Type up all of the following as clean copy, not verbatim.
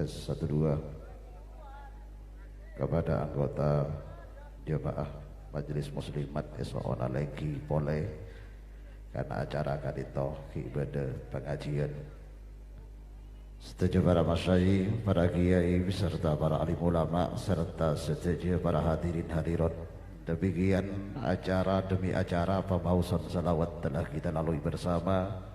tes 1 2 kepada anggota jemaah Majelis Muslimat esok lagi boleh karena acara kadito ibadah pengajian. Setuju para masyayikh, para kiai beserta para alim ulama serta setuju para hadirin hadirat. Demikian acara demi acara pemausan salawat telah kita lalui bersama.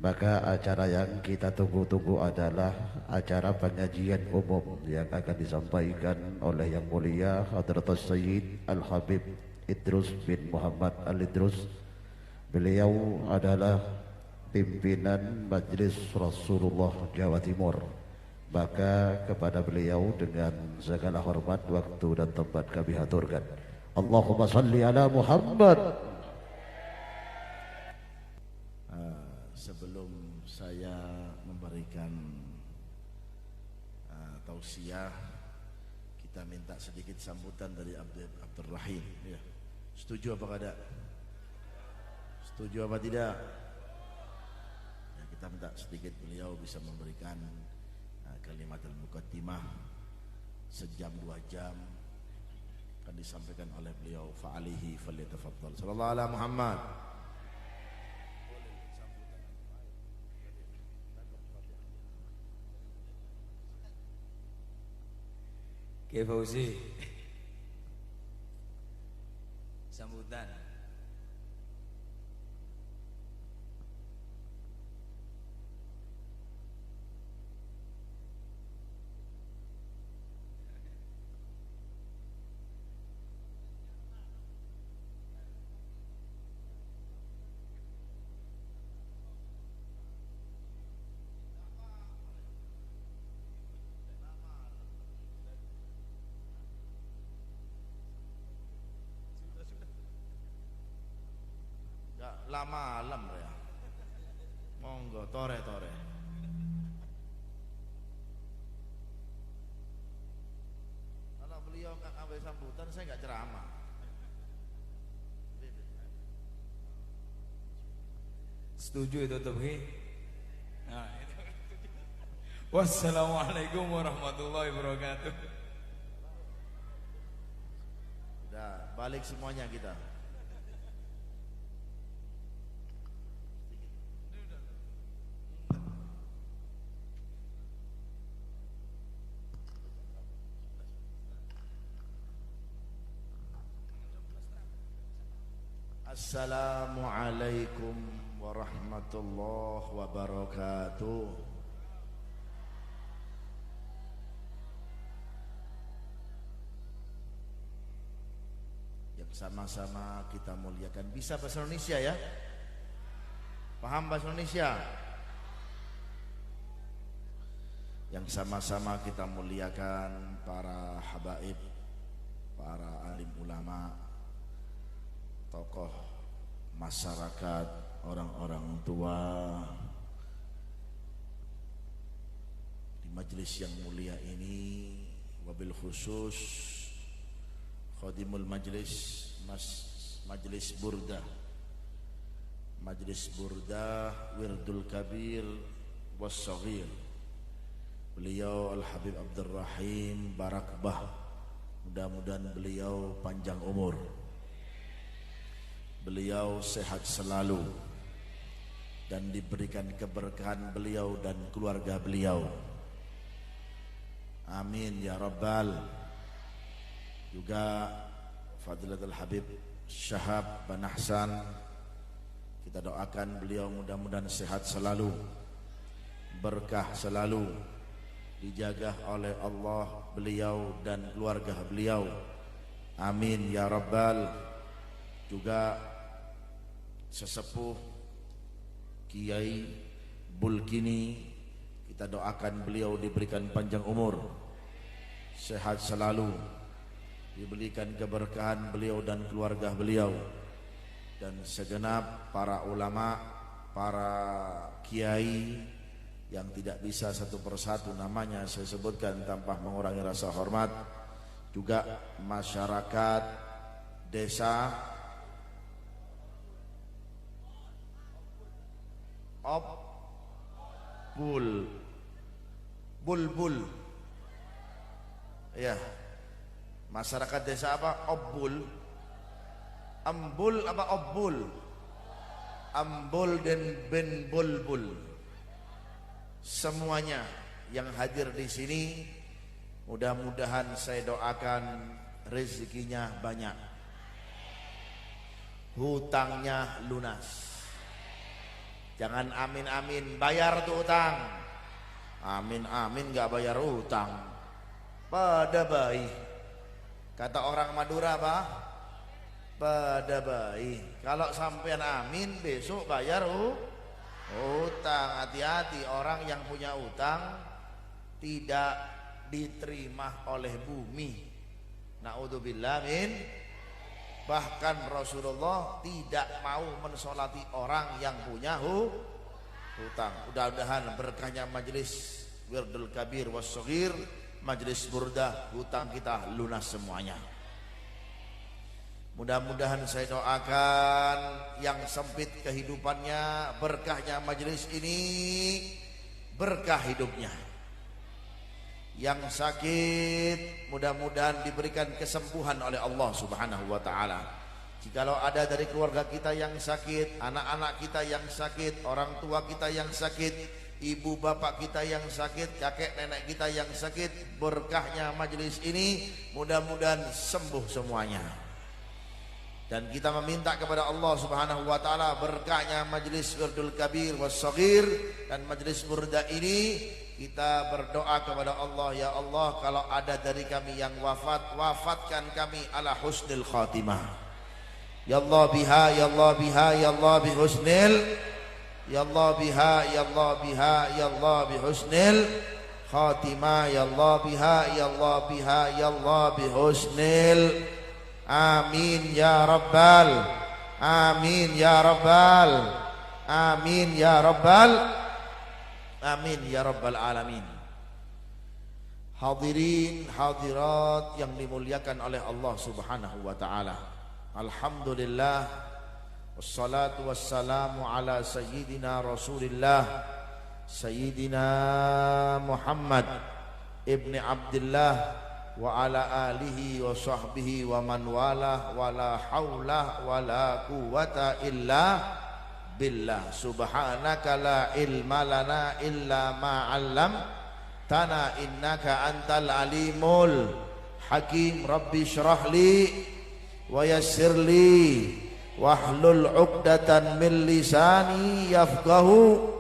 Maka acara yang kita tunggu-tunggu adalah acara pengajian umum yang akan disampaikan oleh Yang Mulia Hadratus Sayyid Al-Habib Idrus bin Muhammad Al-Idrus. Beliau adalah pimpinan Majelis Rasulullah Jawa Timur. Maka kepada beliau dengan segala hormat, waktu dan tempat kami haturkan. Allahumma salli ala Muhammad. Sebelum saya memberikan tausiah, kita minta sedikit sambutan dari Abdul Rahim. Ya. Setuju apa tidak? Setuju apa tidak? Ya, kita minta sedikit beliau bisa memberikan kalimat al-muqaddimah sejam 2 jam akan disampaikan oleh beliau. Fa'alihi falyatafaddal. Sallallahu alaihi Muhammad. Kiai Fauzi, sambutan. Lama malam ya. Monggo tore. Kalau beliau nggak ngambil sambutan, saya nggak ceramah. Setuju itu Tobhi? Nah, itu. Wassalamualaikum warahmatullahi wabarakatuh. Udah, balik semuanya kita. Assalamualaikum warahmatullahi wabarakatuh. Yang sama-sama kita muliakan. Bisa bahasa Indonesia ya? Paham bahasa Indonesia? Yang sama-sama kita muliakan para habaib, para alim ulama, tokoh masyarakat, orang-orang tua di majelis yang mulia ini, wabil khusus khadimul majelis Majelis Burdah Wirdul Kabir was-Saghir, beliau Al-Habib Abdul Rahim Barakbah, mudah-mudahan beliau panjang umur, beliau sehat selalu dan diberikan keberkahan beliau dan keluarga beliau. Amin ya rabbal. Juga Fadilatul Habib Syahab bin Ahsan, kita doakan beliau mudah-mudahan sehat selalu, berkah selalu, dijaga oleh Allah beliau dan keluarga beliau. Amin ya rabbal. Juga sesepuh Kiai Bulkini, kita doakan beliau diberikan panjang umur, sehat selalu, diberikan keberkahan beliau dan keluarga beliau, dan segenap para ulama, para kiai yang tidak bisa satu persatu namanya saya sebutkan tanpa mengurangi rasa hormat, juga masyarakat desa Opul bulbul. Ya. Masyarakat desa apa? Obbul. Ambul apa obbul? Ambul dan ben bulbul. Semuanya yang hadir di sini, mudah-mudahan saya doakan rezekinya banyak, hutangnya lunas. Jangan amin amin bayar tuh utang, amin amin nggak bayar utang, pada baik. Kata orang Madura apa? Pada baik. Kalau sampean amin besok bayar utang. Hati-hati, orang yang punya utang tidak diterima oleh bumi. Naudzubillah min. Bahkan Rasulullah tidak mau mensolati orang yang punya hutang. Mudah-mudahan berkahnya majelis Wirdul Kabir was Shaghir, majelis burdah, hutang kita lunas semuanya. Mudah-mudahan saya doakan yang sempit kehidupannya, berkahnya majelis ini berkah hidupnya. Yang sakit mudah-mudahan diberikan kesembuhan oleh Allah Subhanahu wa taala. Jikalau ada dari keluarga kita yang sakit, anak-anak kita yang sakit, orang tua kita yang sakit, ibu bapak kita yang sakit, kakek nenek kita yang sakit, berkahnya majelis ini mudah-mudahan sembuh semuanya. Dan kita meminta kepada Allah Subhanahu wa taala berkahnya majelis Wirdul Kabir was Shaghir dan majelis burda ini, kita berdoa kepada Allah, ya Allah, kalau ada dari kami yang wafat, wafatkan kami ala husnil khatimah. Ya Allah biha, ya Allah biha, ya Allah bihusnil, ya Allah biha, ya Allah biha, ya Allah bihusnil khatimah, ya Allah biha, ya Allah biha, ya Allah bihusnil. Amin ya rabbal, amin ya rabbal, amin ya rabbal, amin ya rabbal alamin. Hadirin hadirat yang dimuliakan oleh Allah Subhanahu wa taala. Alhamdulillah, wassalatu wassalamu ala sayyidina Rasulillah, sayyidina Muhammad ibni Abdullah wa ala alihi wa sahbihi wa man walah, wa la hawla wa la quwata illa billah. Subhanaka la ilma lana illa ma 'allamtana innaka antal alimul hakim. Rabbi shrah li wa yassir li wahlul 'uqdatan min lisani yafqahu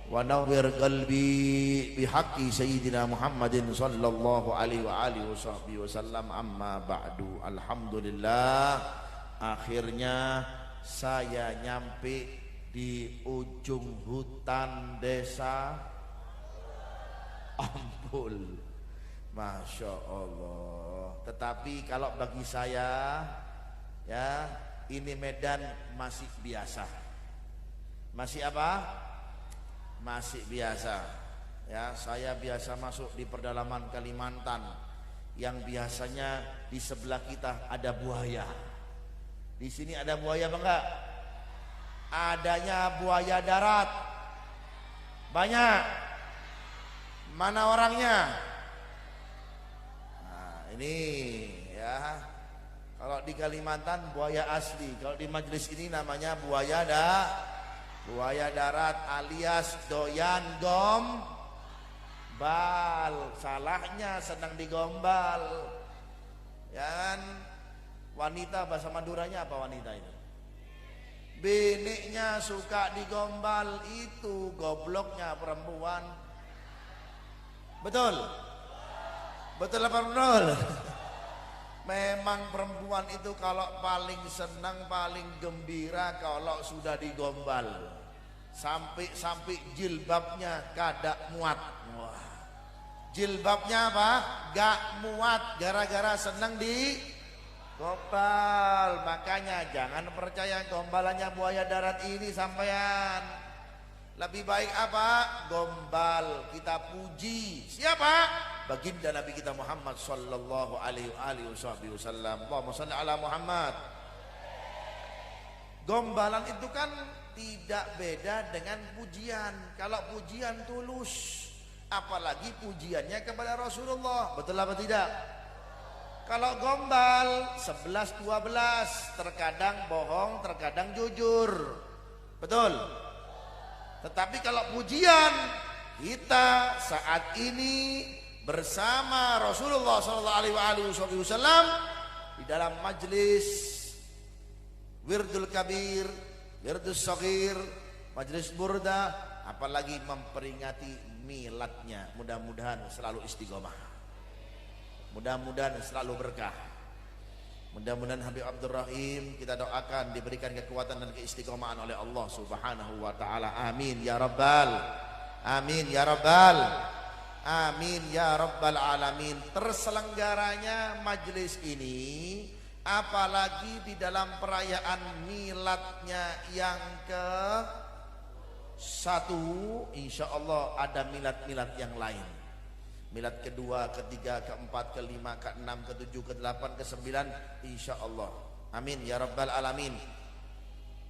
wa nawwir qalbi bihaqqi sayyidina Muhammadin sallallahu alaihi wa alihi wasallam. Amma ba'du. Alhamdulillah, akhirnya saya nyampe di ujung hutan desa Ampul. Masya Allah. Tetapi kalau bagi saya, ya, ini medan masih biasa. Masih apa? Masih biasa. Ya, saya biasa masuk di pedalaman Kalimantan yang biasanya di sebelah kita ada buaya. Di sini ada buaya apa enggak? Adanya buaya darat. Banyak. Mana orangnya? Nah, ini ya. Kalau di Kalimantan buaya asli, kalau di majelis ini namanya buaya darat alias doyan gombal. Salahnya senang digombal. Ya kan? Wanita bahasa Maduranya apa wanita itu? Biniknya suka digombal, itu gobloknya perempuan. Betul? Betul apa betul? Memang perempuan itu kalau paling senang, paling gembira kalau sudah digombal. Sampai jilbabnya kada muat. Wah. Jilbabnya apa? Gak muat gara-gara senang digombal. Makanya jangan percaya gombalannya buaya darat ini sampean. Lebih baik apa? Gombal, kita puji. Siapa? Baginda Nabi kita Muhammad sallallahu alaihi wasallam. Allahumma shalli ala Muhammad. Gombalan itu kan tidak beda dengan pujian. Kalau pujian tulus, apalagi pujiannya kepada Rasulullah. Betul apa tidak? Kalau gombal 11-12, terkadang bohong, terkadang jujur. Betul. Tetapi kalau pujian, kita saat ini bersama Rasulullah SAW di dalam majlis Wirdul Kabir, Wirdul Shaghir, majlis burda, apalagi memperingati miladnya. Mudah-mudahan selalu istiqomah, mudah-mudahan selalu berkah, mudah-mudahan Habib Abdul Rahim kita doakan diberikan kekuatan dan keistiqomahan oleh Allah Subhanahu wa taala. Amin ya rabbal, amin ya rabbal, amin ya rabbal alamin. Terselenggaranya majlis ini, apalagi di dalam perayaan miladnya yang ke-1, insya Allah ada milad-milad yang lain. Milad kedua, ketiga, keempat, kelima, keenam, ketujuh, kedelapan, kesembilan, insya Allah. Amin ya rabbal alamin.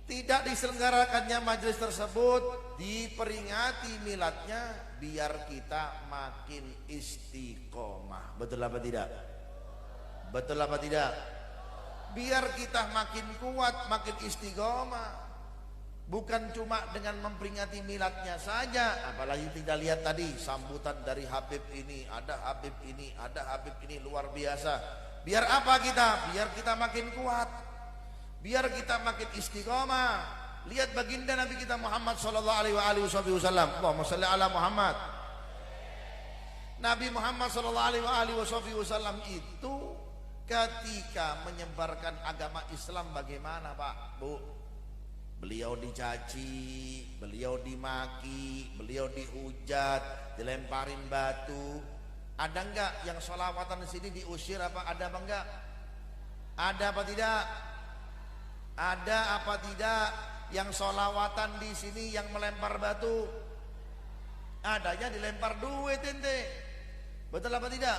Tidak diselenggarakannya majelis tersebut, diperingati miladnya, biar kita makin istiqomah. Betul apa tidak? Betul apa tidak? Biar kita makin kuat, makin istiqomah. Bukan cuma dengan memperingati miladnya saja, apalagi tidak lihat tadi sambutan dari Habib ini, ada Habib ini, ada Habib ini, luar biasa. Biar apa kita? Biar kita makin kuat, biar kita makin istiqomah. Lihat baginda Nabi kita Muhammad sallallahu alaihi wasallam. Allahumma shalli ala Muhammad. Nabi Muhammad sallallahu alaihi wasallam itu ketika menyebarkan agama Islam bagaimana, Pak, Bu? Beliau dicaci, beliau dimaki, beliau dihujat, dilemparin batu. Ada enggak yang sholawatan di sini diusir apa ada apa enggak? Ada apa tidak? Ada apa tidak yang sholawatan di sini yang melempar batu? Adanya dilempar duit ente. Betul apa tidak?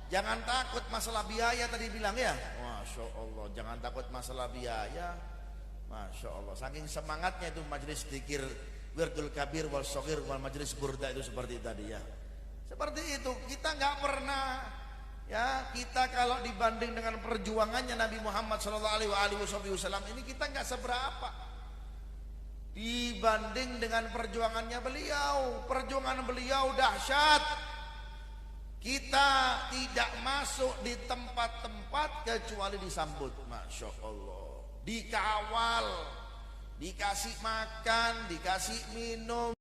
Jangan takut masalah biaya tadi bilang ya. Masya Allah, jangan takut masalah biaya. Masya Allah, saking semangatnya itu majelis dzikir Wirdul Kabir wal Shaghir wal majlis burda itu seperti tadi ya. Seperti itu, kita nggak pernah ya, kita kalau dibanding dengan perjuangannya Nabi Muhammad SAW ini kita nggak seberapa dibanding dengan perjuangannya beliau. Perjuangan beliau dahsyat. Kita tidak masuk di tempat-tempat kecuali disambut, Masya Allah, dikawal, dikasih makan, dikasih minum.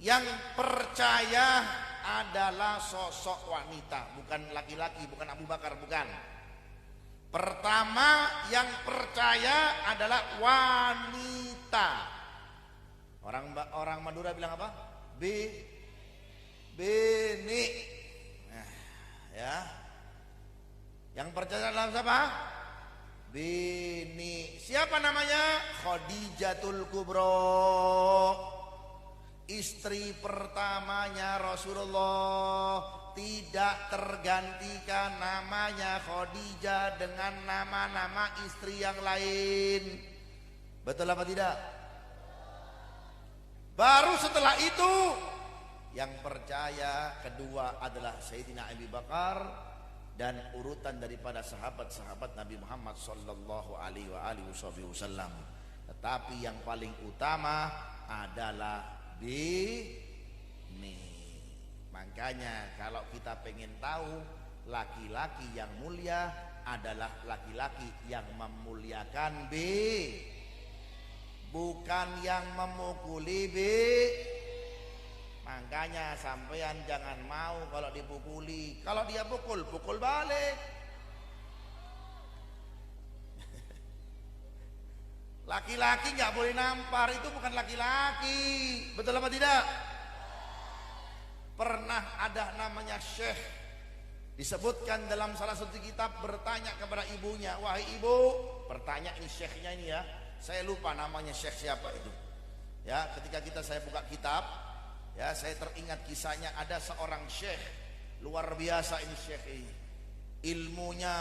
Yang percaya adalah sosok wanita, bukan laki-laki, bukan Abu Bakar, bukan. Pertama yang percaya adalah wanita. Orang Madura bilang apa? Bini. Nah, ya. Yang percaya adalah siapa? Bini. Siapa namanya? Khadijatul Kubro, istri pertamanya Rasulullah. Tidak tergantikan namanya Khadijah dengan nama-nama istri yang lain. Betul apa tidak? Baru setelah itu yang percaya kedua adalah Sayyidina Abu Bakar, dan urutan daripada sahabat-sahabat Nabi Muhammad sallallahu alaihi wasallam. Tetapi yang paling utama adalah bini. Makanya kalau kita pengen tahu laki-laki yang mulia adalah laki-laki yang memuliakan bukan yang memukuli Makanya sampean jangan mau kalau dipukuli. Kalau dia pukul balik. Laki-laki nggak boleh nampar, itu bukan laki-laki. Betul apa tidak? Pernah ada namanya Syekh, disebutkan dalam salah satu kitab, bertanya kepada ibunya, wahai ibu, bertanya ini syekhnya ini ya, saya lupa namanya syekh siapa itu. Ya, ketika saya buka kitab, ya saya teringat kisahnya, ada seorang syekh luar biasa ini syekh ini, ilmunya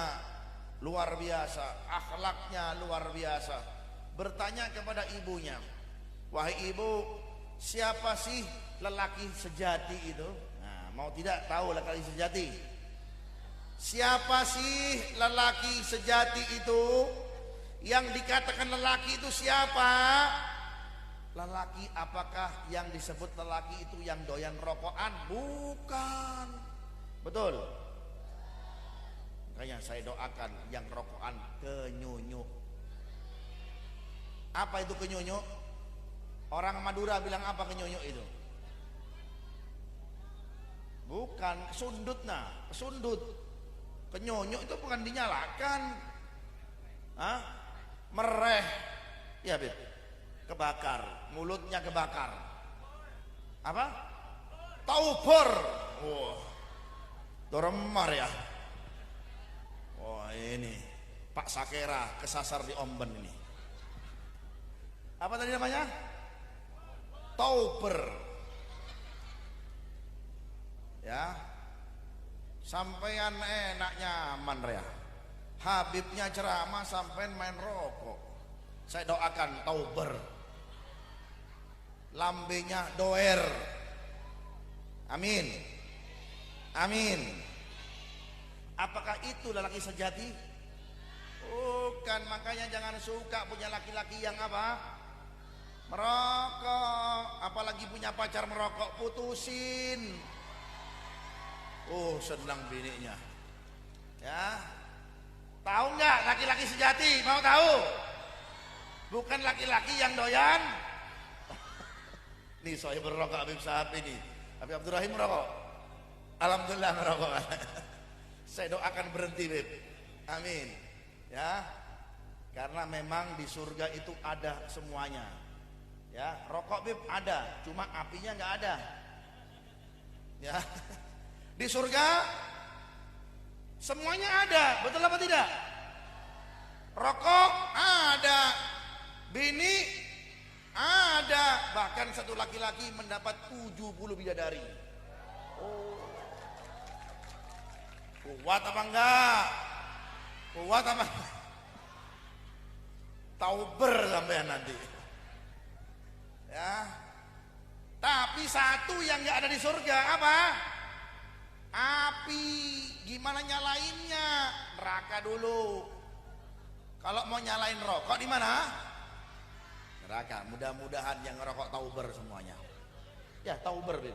luar biasa, akhlaknya luar biasa. Bertanya kepada ibunya, wahai ibu, siapa sih lelaki sejati itu? Nah, mau tidak tahu lelaki sejati? Siapa sih lelaki sejati itu? Yang dikatakan lelaki itu siapa? Lelaki apakah yang disebut lelaki itu yang doyan rokokan? Bukan. Betul. Makanya saya doakan yang rokokan kenyunyuk. Apa itu kenyunyuk? Orang Madura bilang apa kenyunyuk itu? Bukan, sundut nah, sundut. Kenyunyuk itu bukan dinyalakan. Hah? Mereh. Ya, Bib. Kebakar, mulutnya kebakar. Apa? Taubur. Wah. Doremar ya. Wah, ini Pak Sakera kesasar di Omben ini. Apa tadi namanya? Tauber. Ya. Sampean enaknya nyaman ya. Habibnya ceramah sampean main rokok. Saya doakan tauber. Lambenya doer. Amin. Amin. Apakah itu lelaki sejati? Bukan, makanya jangan suka punya laki-laki yang apa? Merokok. Apalagi punya pacar merokok, putusin. Oh, senang bininya. Ya. Tahu nggak laki-laki sejati? Mau tahu? Bukan laki-laki yang doyan. Nih saya merokok Habib Sahab ini. Habib Abdurrahim merokok. Alhamdulillah merokok. Saya doakan berhenti, Bib. Amin. Ya. Karena memang di surga itu ada semuanya. Ya, rokok, Bib, ada, cuma apinya nggak ada. Ya. Di surga semuanya ada, betul apa tidak? Rokok ada, bini ada, bahkan satu laki-laki mendapat 70 bidadari. Oh. Kuat apa enggak? Kuat apa? Tauber sampean nanti. Ya. Tapi satu yang enggak ada di surga apa? Api. Gimana nyalainnya? Neraka dulu. Kalau mau nyalain rokok di mana? Neraka. Mudah-mudahan yang ngerokok tauber semuanya. Ya, tauber, Bib.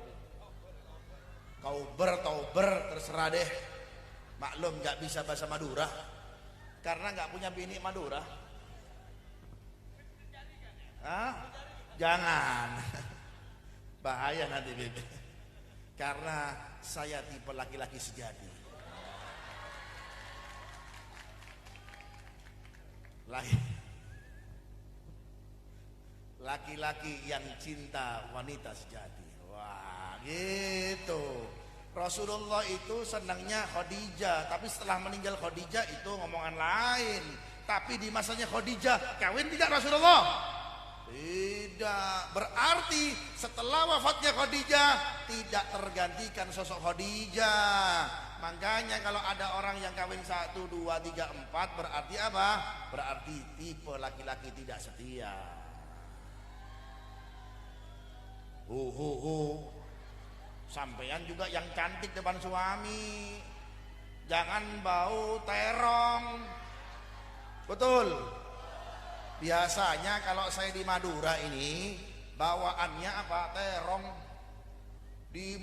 Tauber, terserah deh. Maklum nggak bisa bahasa Madura karena nggak punya bini Madura. Hah? Jangan. Bahaya nanti, Bib. Karena saya tipe laki-laki sejati. Laki-laki yang cinta wanita sejati. Wah, gitu. Rasulullah itu senangnya Khadijah, tapi setelah meninggal Khadijah itu ngomongan lain. Tapi di masanya Khadijah kawin tidak Rasulullah? Tidak. Berarti setelah wafatnya Khadijah tidak tergantikan sosok Khadijah. Makanya kalau ada orang yang kawin 1, 2, 3, 4 berarti apa? Berarti tipe laki-laki tidak setia. Sampean juga yang cantik depan suami, jangan bau terong. Betul. Biasanya kalau saya di Madura ini bawaannya apa? Terong. Di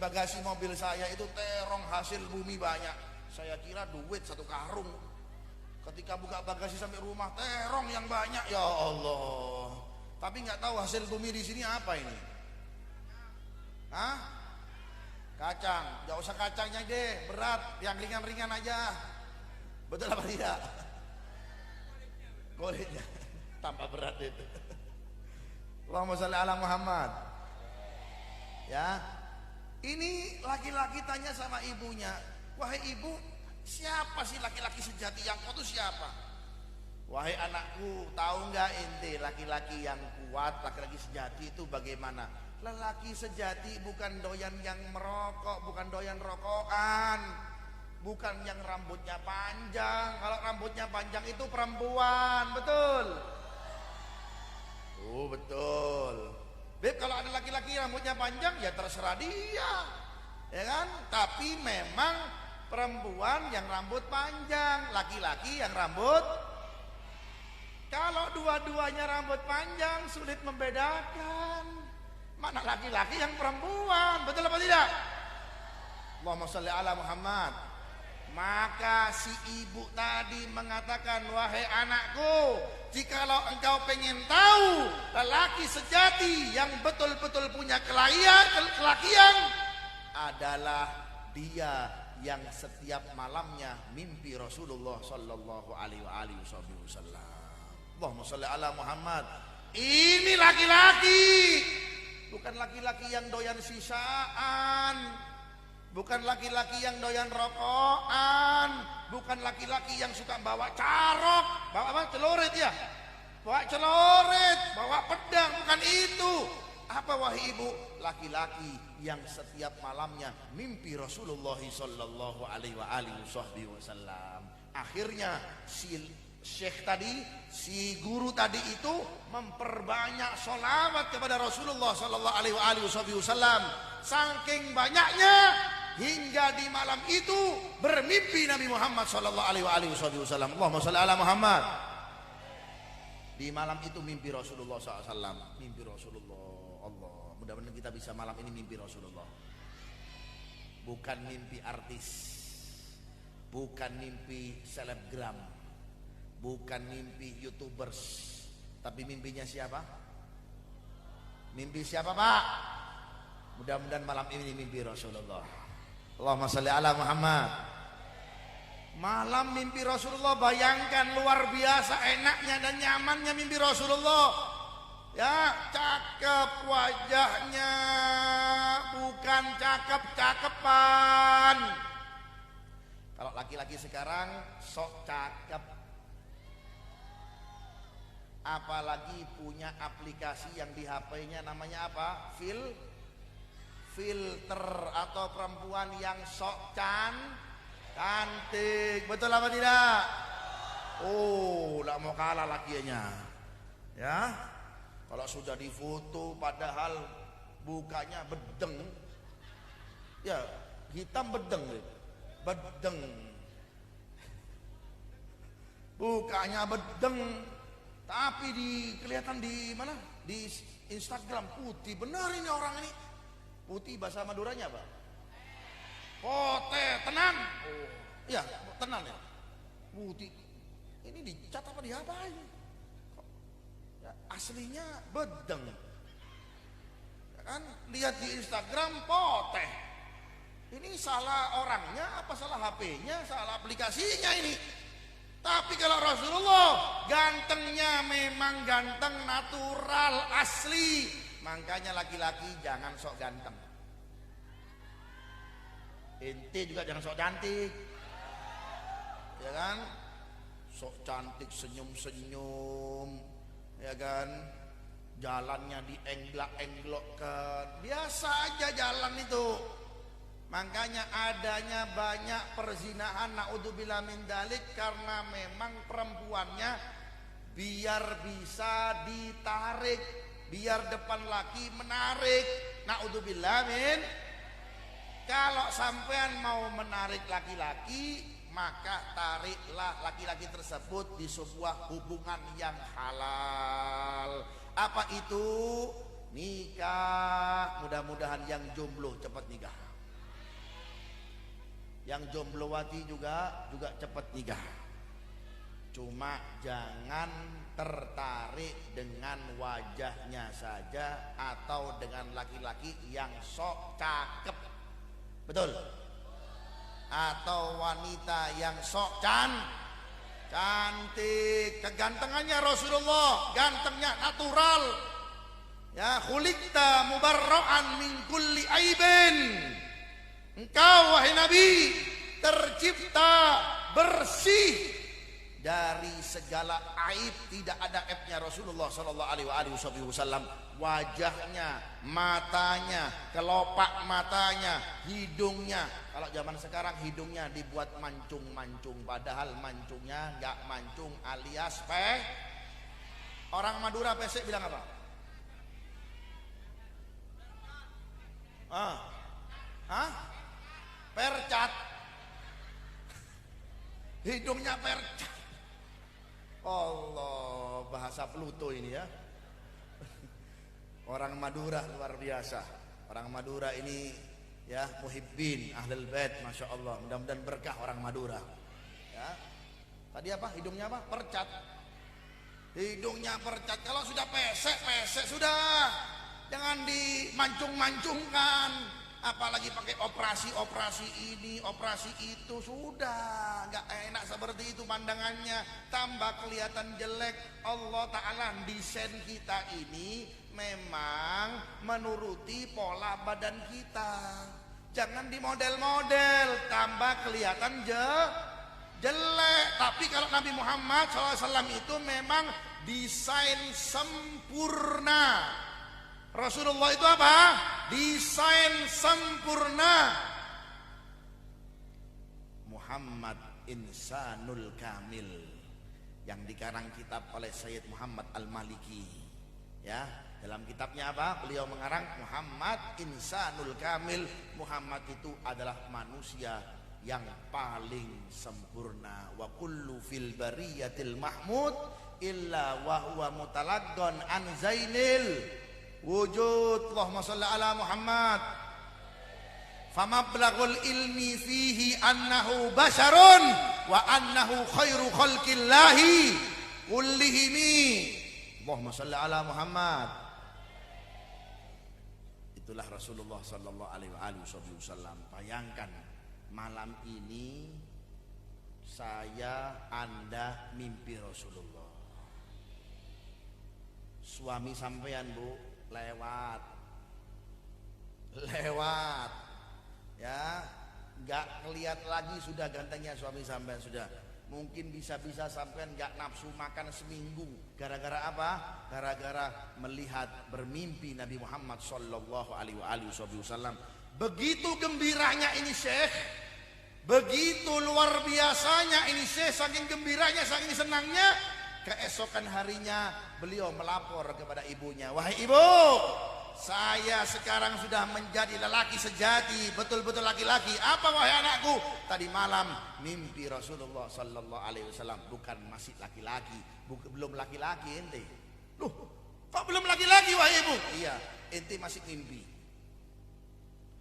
bagasi mobil saya itu terong hasil bumi banyak. Saya kira duit 1 karung. Ketika buka bagasi sampai rumah terong yang banyak, ya Allah. Tapi nggak tahu hasil bumi di sini apa ini. Hah? Kacang. Gak usah kacangnya deh, berat, yang ringan-ringan aja. Betul apa tidak? Kulitnya tambah berat itu. Allahumma sholli ala Muhammad. Ya. Ini laki-laki tanya sama ibunya, "Wahai ibu, siapa sih laki-laki sejati yang kau itu siapa?" "Wahai anakku, tahu nggak ente laki-laki yang kuat, laki-laki sejati itu bagaimana?" Lelaki sejati bukan doyan yang merokok, bukan doyan rokokan, bukan yang rambutnya panjang. Kalau rambutnya panjang itu perempuan, betul. Oh betul. Beb, kalau ada laki-laki rambutnya panjang ya terserah dia, ya kan? Tapi memang perempuan yang rambut panjang, laki-laki yang rambut. Kalau dua-duanya rambut panjang sulit membedakan mana laki-laki yang perempuan, betul apa tidak? Allahumma sholli ala Muhammad. Maka si ibu tadi mengatakan, wahai anakku, jikalau engkau pengen tahu lelaki sejati yang betul-betul punya kelakian adalah dia yang setiap malamnya mimpi Rasulullah sallallahu alaihi wasallam. Allahumma sholli ala Muhammad. Ini laki-laki, bukan laki-laki yang doyan sisaan, bukan laki-laki yang doyan rokokan, bukan laki-laki yang suka bawa carok, bawa apa? Celurit ya? Bawa celurit, bawa pedang, bukan itu. Apa wahai ibu? Laki-laki yang setiap malamnya mimpi Rasulullah sallallahu alaihi wasallam. Akhirnya si syekh tadi, si guru tadi itu memperbanyak sholawat kepada Rasulullah sallallahu alaihi wasallam. Saking banyaknya hingga di malam itu bermimpi Nabi Muhammad sallallahu alaihi wasallam. Allahumma sholli ala Muhammad. Di malam itu mimpi Rasulullah SAW. Mimpi Rasulullah. Allah, mudah-mudahan kita bisa malam ini mimpi Rasulullah. Bukan mimpi artis, bukan mimpi selebgram, bukan mimpi YouTubers, tapi mimpinya siapa? Mimpi siapa, Pak? Mudah-mudahan malam ini mimpi Rasulullah. Allahumma sholli ala Muhammad. Malam mimpi Rasulullah, bayangkan luar biasa enaknya dan nyamannya mimpi Rasulullah. Ya, cakep wajahnya, bukan cakep-cakepan. Kalau laki-laki sekarang sok cakep, apalagi punya aplikasi yang di HP-nya namanya apa? Filter, atau perempuan yang sok cantik, betul apa tidak? Oh, tidak mau kalah lakinya, ya. Kalau sudah difoto padahal bukanya bedeng, ya hitam bedeng, bukanya bedeng, tapi kelihatan di mana? Di Instagram putih. Benar ini orang ini putih, bahasa Maduranya apa? Pote, tenang. Oh, ya, tenang ya. Putih. Ini dicat apa diapain? Ya, aslinya bedeng. Ya kan? Lihat di Instagram pote. Ini salah orangnya apa salah HP-nya, salah aplikasinya ini. Tapi kalau Rasulullah gantengnya memang ganteng natural asli. Makanya laki-laki jangan sok ganteng. Ente juga jangan sok cantik, ya kan? Sok cantik senyum-senyum, ya kan? Jalannya dienglak-englokkan, biasa aja jalan itu. Makanya adanya banyak perzinahan, naudzubillah min dzalik, karena memang perempuannya biar bisa ditarik, biar depan laki menarik, naudzubillah min. Kalau sampean mau menarik laki-laki, maka tariklah laki-laki tersebut di sebuah hubungan yang halal. Apa itu? Nikah. Mudah-mudahan yang jomblo cepat nikah. Yang jomblowati juga cepat nikah. Cuma jangan tertarik dengan wajahnya saja atau dengan laki-laki yang sok cakep. Betul? Atau wanita yang sok cantik. Kegantengannya Rasulullah, gantengnya natural. Ya, khuliqta mubarra'an min kulli aibin. Engkau wahai Nabi tercipta bersih dari segala aib, tidak ada aibnya Rasulullah sallallahu alaihi wasallam. Wajahnya, matanya, kelopak matanya, hidungnya. Kalau zaman sekarang hidungnya dibuat mancung-mancung, padahal mancungnya nggak mancung alias Orang Madura pesek bilang apa? Percat. Hidungnya percat. Allah, bahasa Pluto ini ya. Orang Madura luar biasa. Orang Madura ini ya muhibbin ahlul bait, masya Allah. Mudah-mudahan berkah orang Madura. Ya. Tadi apa? Hidungnya apa? Percat. Hidungnya percat. Kalau sudah pesek sudah. Jangan dimancung-mancungkan. Apalagi pakai operasi ini, operasi itu, sudah nggak enak seperti itu pandangannya, tambah kelihatan jelek. Allah Ta'ala desain kita ini memang menuruti pola badan kita. Jangan di model-model, tambah kelihatan jelek. Tapi kalau Nabi Muhammad SAW itu memang desain sempurna. Rasulullah itu apa? Desain sempurna. Muhammad insanul kamil, yang dikarang kitab oleh Sayyid Muhammad Al-Maliki. Ya, dalam kitabnya apa? Beliau mengarang Muhammad insanul kamil. Muhammad itu adalah manusia yang paling sempurna. Wa kullu fil bariyatil mahmud illa wa huwa mutalaggon an zainil wujud. Allahumma sholli ala Muhammad. Famablaghul ilmi fihi annahu basharun wa annahu khairu khalqillahi kullihimi. Allahumma sholli ala Muhammad. Itulah Rasulullah sallallahu alaihi wasallam. Bayangkan malam ini saya Anda mimpi Rasulullah. Suami sampean Bu lewat ya, nggak ngelihat lagi, sudah gantengnya suami sampean, sudah mungkin bisa-bisa sampean nggak nafsu makan seminggu. Gara-gara apa? Gara-gara melihat bermimpi Nabi Muhammad sallallahu alaihi wasallam. Begitu gembiranya ini Syekh, begitu luar biasanya ini Syekh, saking gembiranya, saking senangnya. Keesokan harinya beliau melapor kepada ibunya, wahai ibu, saya sekarang sudah menjadi lelaki sejati, betul-betul laki-laki. Apa wahai anakku? Tadi malam mimpi Rasulullah sallallahu alaihi wasallam. Bukan masih laki-laki, belum laki-laki ente. Loh, kok belum laki-laki wahai ibu? Iya, ente masih mimpi.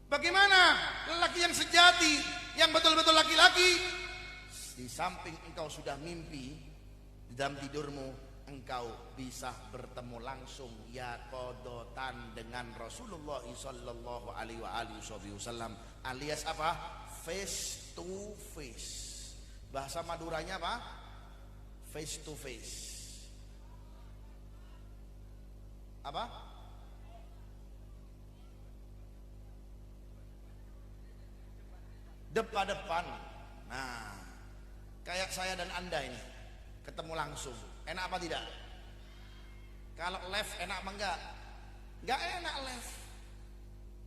Bagaimana lelaki yang sejati, yang betul-betul laki-laki? Di samping engkau sudah mimpi, di dalam tidurmu engkau bisa bertemu langsung ya kodotan dengan Rasulullah sallallahu alaihi wasallam, alias apa? Face to face. Bahasa Maduranya apa? Face to face. Apa? Depan-depan. Nah, kayak saya dan Anda ini ketemu langsung, enak apa tidak? Kalau live enak apa enggak? Enggak enak live.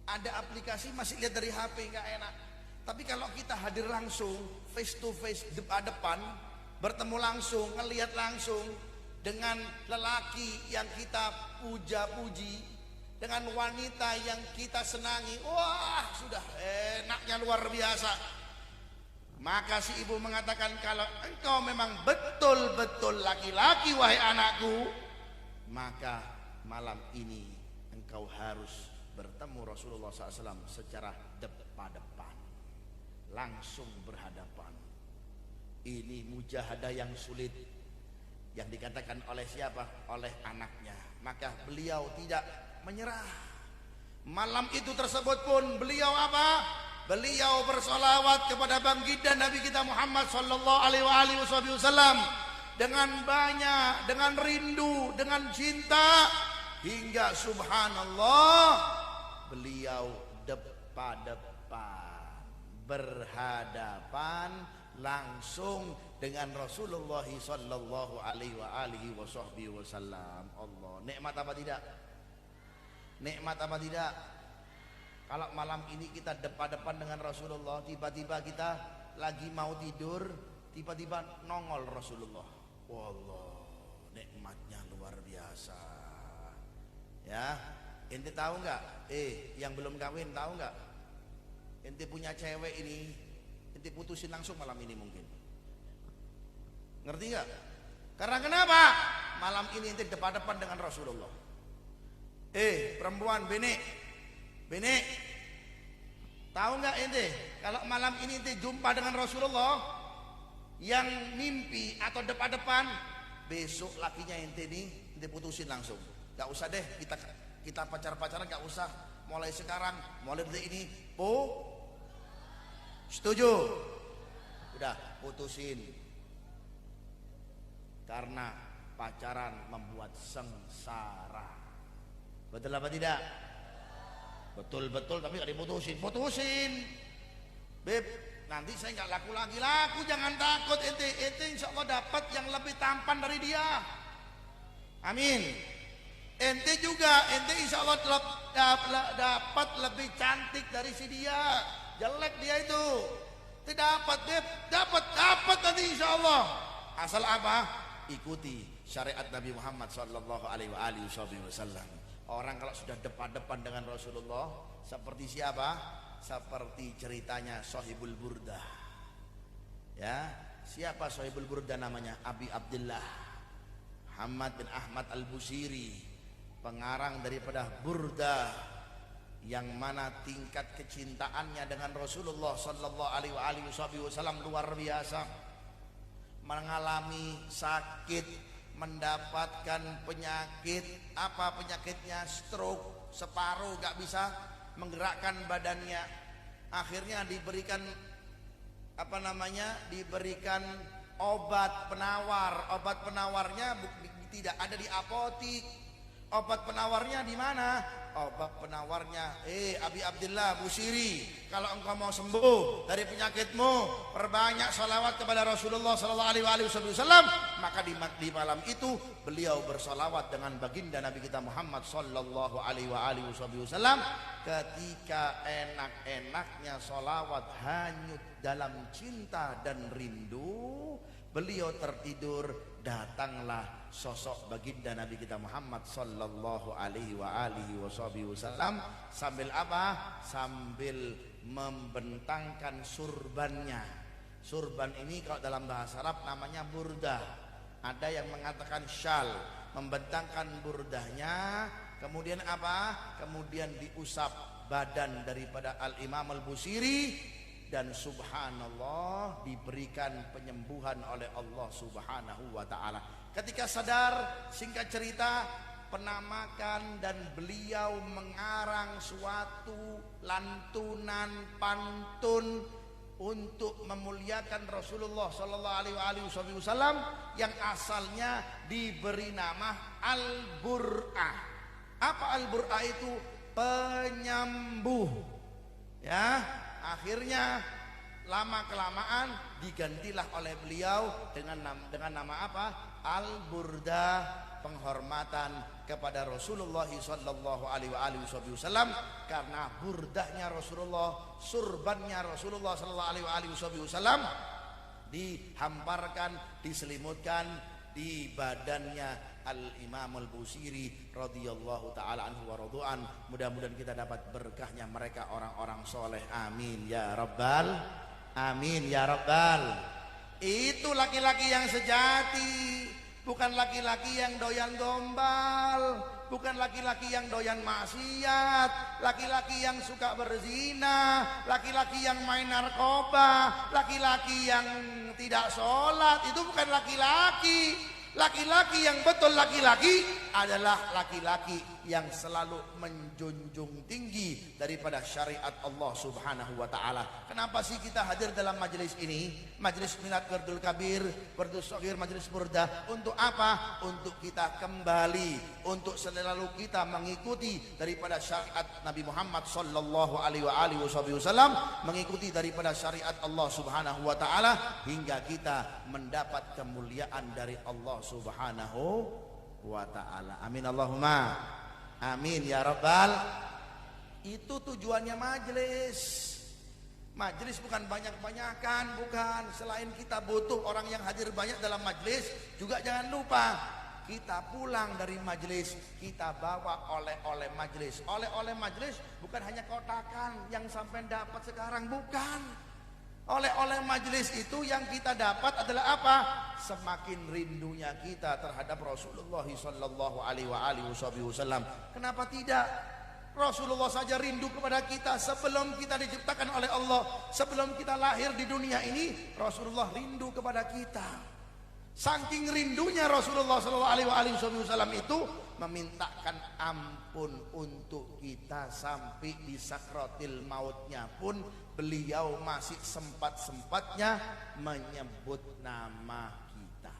Ada aplikasi masih lihat dari HP, enggak enak. Tapi kalau kita hadir langsung, face to face, depan-depan, bertemu langsung, ngelihat langsung dengan lelaki yang kita puja-puji, dengan wanita yang kita senangi, wah sudah enaknya luar biasa. Maka si ibu mengatakan, kalau engkau memang betul-betul laki-laki wahai anakku, maka malam ini engkau harus bertemu Rasulullah SAW secara depan-depan, langsung berhadapan. Ini mujahadah yang sulit, yang dikatakan oleh siapa? Oleh anaknya. Maka beliau tidak menyerah. Malam itu tersebut pun beliau apa? Beliau bersolawat kepada baginda Nabi kita Muhammad sallallahu alaihi wasallam dengan banyak, dengan rindu, dengan cinta, hingga subhanallah beliau depan-depan berhadapan langsung dengan Rasulullah sallallahu alaihi wasallam. Allah, nikmat apa tidak? Nikmat apa tidak? Kalau malam ini kita depan-depan dengan Rasulullah, tiba-tiba kita lagi mau tidur, tiba-tiba nongol Rasulullah. Wallah, nikmatnya luar biasa. Ya, ente tahu nggak? Yang belum kawin tahu nggak? Ente punya cewek ini, ente putusin langsung malam ini mungkin. Ngerti nggak? Karena kenapa? Malam ini ente depan-depan dengan Rasulullah. Perempuan, Bene, tahu nggak ente? Kalau malam ini ente jumpa dengan Rasulullah, yang mimpi atau depan-depan, besok lakinya ente nih, ente putusin langsung. Gak usah deh kita pacar-pacaran, gak usah. Mulai sekarang, mulai detik ini, setuju? Udah putusin. Karena pacaran membuat sengsara. Betul apa tidak? Betul tapi gak diputusin. Putusin, Beb. Nanti saya nggak laku lagi. Jangan takut, ente insya Allah dapat yang lebih tampan dari dia. Amin. Ente juga, ente insya Allah dapat lebih cantik dari si dia. Jelek dia itu, tidak dapat, Beb. Dapat nanti insya Allah. Asal apa? Ikuti syariat Nabi Muhammad Sallallahu Alaihi Wasallam. Orang kalau sudah depan-depan dengan Rasulullah, seperti siapa? Seperti ceritanya Sahibul Burdah. Ya, siapa Sahibul Burdah namanya? Abi Abdullah Muhammad bin Ahmad Al-Busiri, pengarang daripada Burdah, yang mana tingkat kecintaannya dengan Rasulullah Sallallahu Alaihi Wasallam luar biasa. Mengalami sakit, mendapatkan penyakit. Apa penyakitnya? Stroke, separuh gak bisa menggerakkan badannya. Akhirnya diberikan diberikan obat penawar. Obat penawarnya tidak ada di apotik. Obat penawarnya di mana? Obat penawarnya Abi Abdullah Busiri, kalau engkau mau sembuh dari penyakitmu, perbanyak salawat kepada Rasulullah Sallallahu Alaihi Wasallam. Maka di malam itu beliau bersalawat dengan baginda Nabi kita Muhammad Sallallahu Alaihi Wasallam. Ketika enak-enaknya salawat hanyut dalam cinta dan rindu, beliau tertidur. Datanglah sosok baginda Nabi kita Muhammad Sallallahu Alaihi Wasallam. Sambil apa? Sambil membentangkan surbannya. Surban ini kalau dalam bahasa Arab namanya burdah. Ada yang mengatakan syal. Membentangkan burdahnya. Kemudian apa? Kemudian diusap badan daripada Al-Imam Al-Busiri. Dan subhanallah diberikan penyembuhan oleh Allah Subhanahu wa ta'ala. Ketika sadar, singkat cerita, penamakan dan beliau mengarang suatu lantunan pantun untuk memuliakan Rasulullah Sallallahu Alaihi Wasallam yang asalnya diberi nama Al-Bur'ah. Apa Al-Bur'ah itu? Penyembuh. Ya, akhirnya lama kelamaan digantilah oleh beliau dengan nama apa? Al-Burdah, penghormatan kepada Rasulullah Sallallahu Alaihi Wasallam, karena burdahnya Rasulullah, surbannya Rasulullah Sallallahu Alaihi Wasallam dihamparkan, diselimutkan di badannya Al-Imam Al-Busiri radhiyallahu ta'ala anhu wa radu'an. Mudah-mudahan kita dapat berkahnya mereka orang-orang soleh. Amin ya rabbal, amin ya rabbal. Itu laki-laki yang sejati, bukan laki-laki yang doyan gombal, bukan laki-laki yang doyan maksiat, laki-laki yang suka berzina, laki-laki yang main narkoba, laki-laki yang tidak sholat. Itu bukan laki-laki. Laki-laki yang betul laki-laki adalah laki-laki yang selalu menjunjung tinggi daripada syariat Allah Subhanahu wa ta'ala. Kenapa sih kita hadir dalam majelis ini? Majelis Milad Wardul Kabir, Wardul Shaghir, Majelis Burdah. Untuk apa? Untuk kita kembali, untuk selalu kita mengikuti daripada syariat Nabi Muhammad Sallallahu Alaihi Wasallam, mengikuti daripada syariat Allah Subhanahu wa ta'ala, hingga kita mendapat kemuliaan dari Allah Subhanahu wa ta'ala. Amin Allahumma amin ya rabbal. Itu tujuannya majelis. Majelis bukan banyak-banyakan, bukan. Selain kita butuh orang yang hadir banyak dalam majelis, juga jangan lupa kita pulang dari majelis, kita bawa oleh-oleh majelis. Oleh-oleh majelis bukan hanya kotakan yang sampai dapat sekarang, bukan. Oleh-oleh majelis itu yang kita dapat adalah apa? Semakin rindunya kita terhadap Rasulullah sallallahu alaihi wasallam. Kenapa tidak? Rasulullah saja rindu kepada kita sebelum kita diciptakan oleh Allah, sebelum kita lahir di dunia ini, Rasulullah rindu kepada kita. Saking rindunya Rasulullah SAW itu memintakan ampun untuk kita sampai di sakratil mautnya pun beliau masih sempat-sempatnya menyebut nama kita.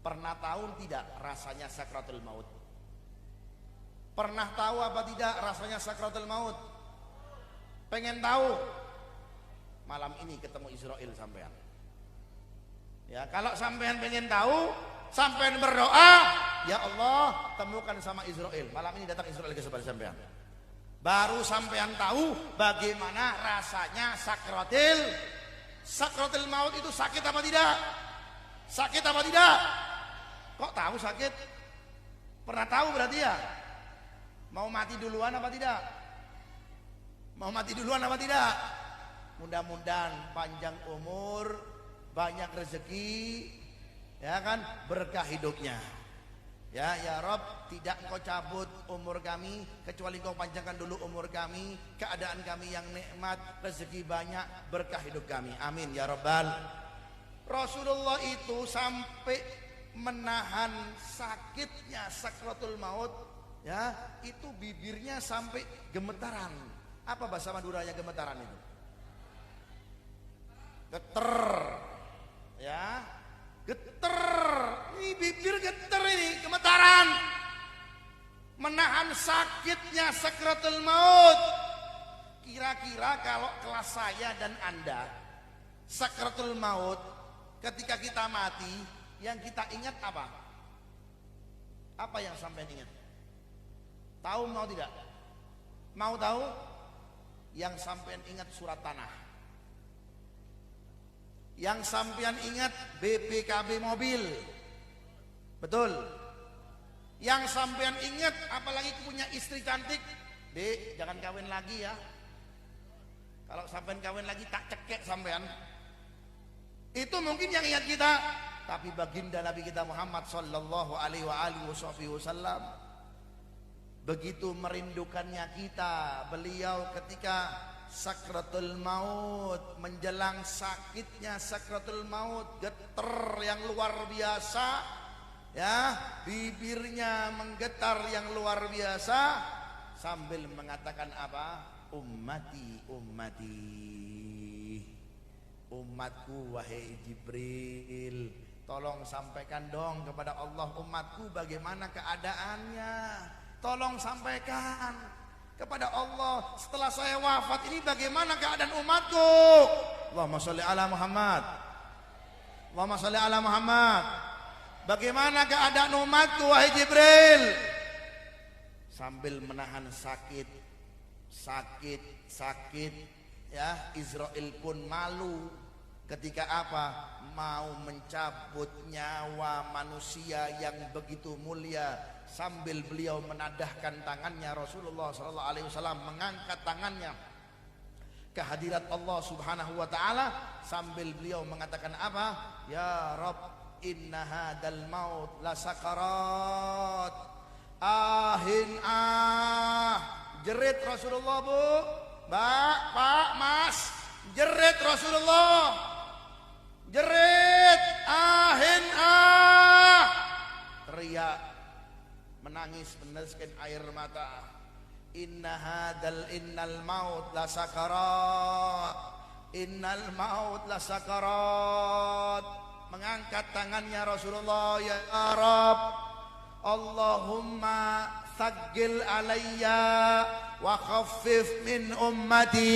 Pernah tahu tidak rasanya sakratul maut? Pernah tahu apa tidak rasanya sakratul maut? Pengen tahu? Malam ini ketemu Israel sampean. Ya, kalau sampean pengen tahu, sampean berdoa, ya Allah, temukan sama Israel. Malam ini datang Israel ke sebelah sampean. Baru sampean tahu bagaimana rasanya sakratil maut itu sakit apa tidak? Sakit apa tidak? Kok tahu sakit? Pernah tahu berarti ya? Mau mati duluan apa tidak? Mau mati duluan apa tidak? Mudah-mudahan panjang umur, banyak rezeki, ya kan, berkah hidupnya. Ya Rob, tidak engkau cabut umur kami kecuali engkau panjangkan dulu umur kami, keadaan kami yang nikmat, rezeki banyak, berkah hidup kami. Amin ya Rabbal. Rasulullah itu sampai menahan sakitnya sakratul maut, ya, itu bibirnya sampai gemetaran. Apa bahasa Maduranya gemetaran itu? Geter. Ya, geter, ini bibir geter, ini gemetaran, menahan sakitnya sakratul maut. Kira-kira kalau kelas saya dan Anda, sakratul maut ketika kita mati, yang kita ingat apa? Apa yang sampai ingat? Tahu mau tidak? Mau tahu? Yang sampai ingat surat tanah. Yang sampean ingat BPKB mobil. Betul. Yang sampean ingat, apalagi punya istri cantik, Dek, jangan kawin lagi ya. Kalau sampean kawin lagi tak cekek sampean. Itu mungkin yang ingat kita. Tapi baginda Nabi kita Muhammad sallallahu alaihi wasallam begitu merindukannya kita. Beliau ketika sakratul maut, menjelang sakitnya sakratul maut, geter yang luar biasa, ya, bibirnya menggetar yang luar biasa, sambil mengatakan apa? Ummati, umatku, wahai Jibril, tolong sampaikan dong kepada Allah umatku bagaimana keadaannya. Tolong sampaikan kepada Allah, setelah saya wafat ini bagaimana keadaan umatku. Allahumma sholli ala Muhammad. Allahumma sholli ala Muhammad. Bagaimana keadaan umatku wahai Jibril? Sambil menahan sakit, ya, Israel pun malu ketika apa? Mau mencabut nyawa manusia yang begitu mulia. Sambil beliau menadahkan tangannya, Rasulullah SAW mengangkat tangannya ke hadirat Allah Subhanahu wa Ta'ala, sambil beliau mengatakan apa? Ya Rabb, inna hadal maut la sakarat. Jerit Rasulullah, Bu, Mbak, Pak, Mas, jerit Rasulullah, jerit, teriak, menangis, meneteskan air mata. Innal maut la sakarat. Innal maut la sakarat. Mengangkat tangannya Rasulullah, ya Rabb, Allahumma thaggil alayya wa khaffif min ummati.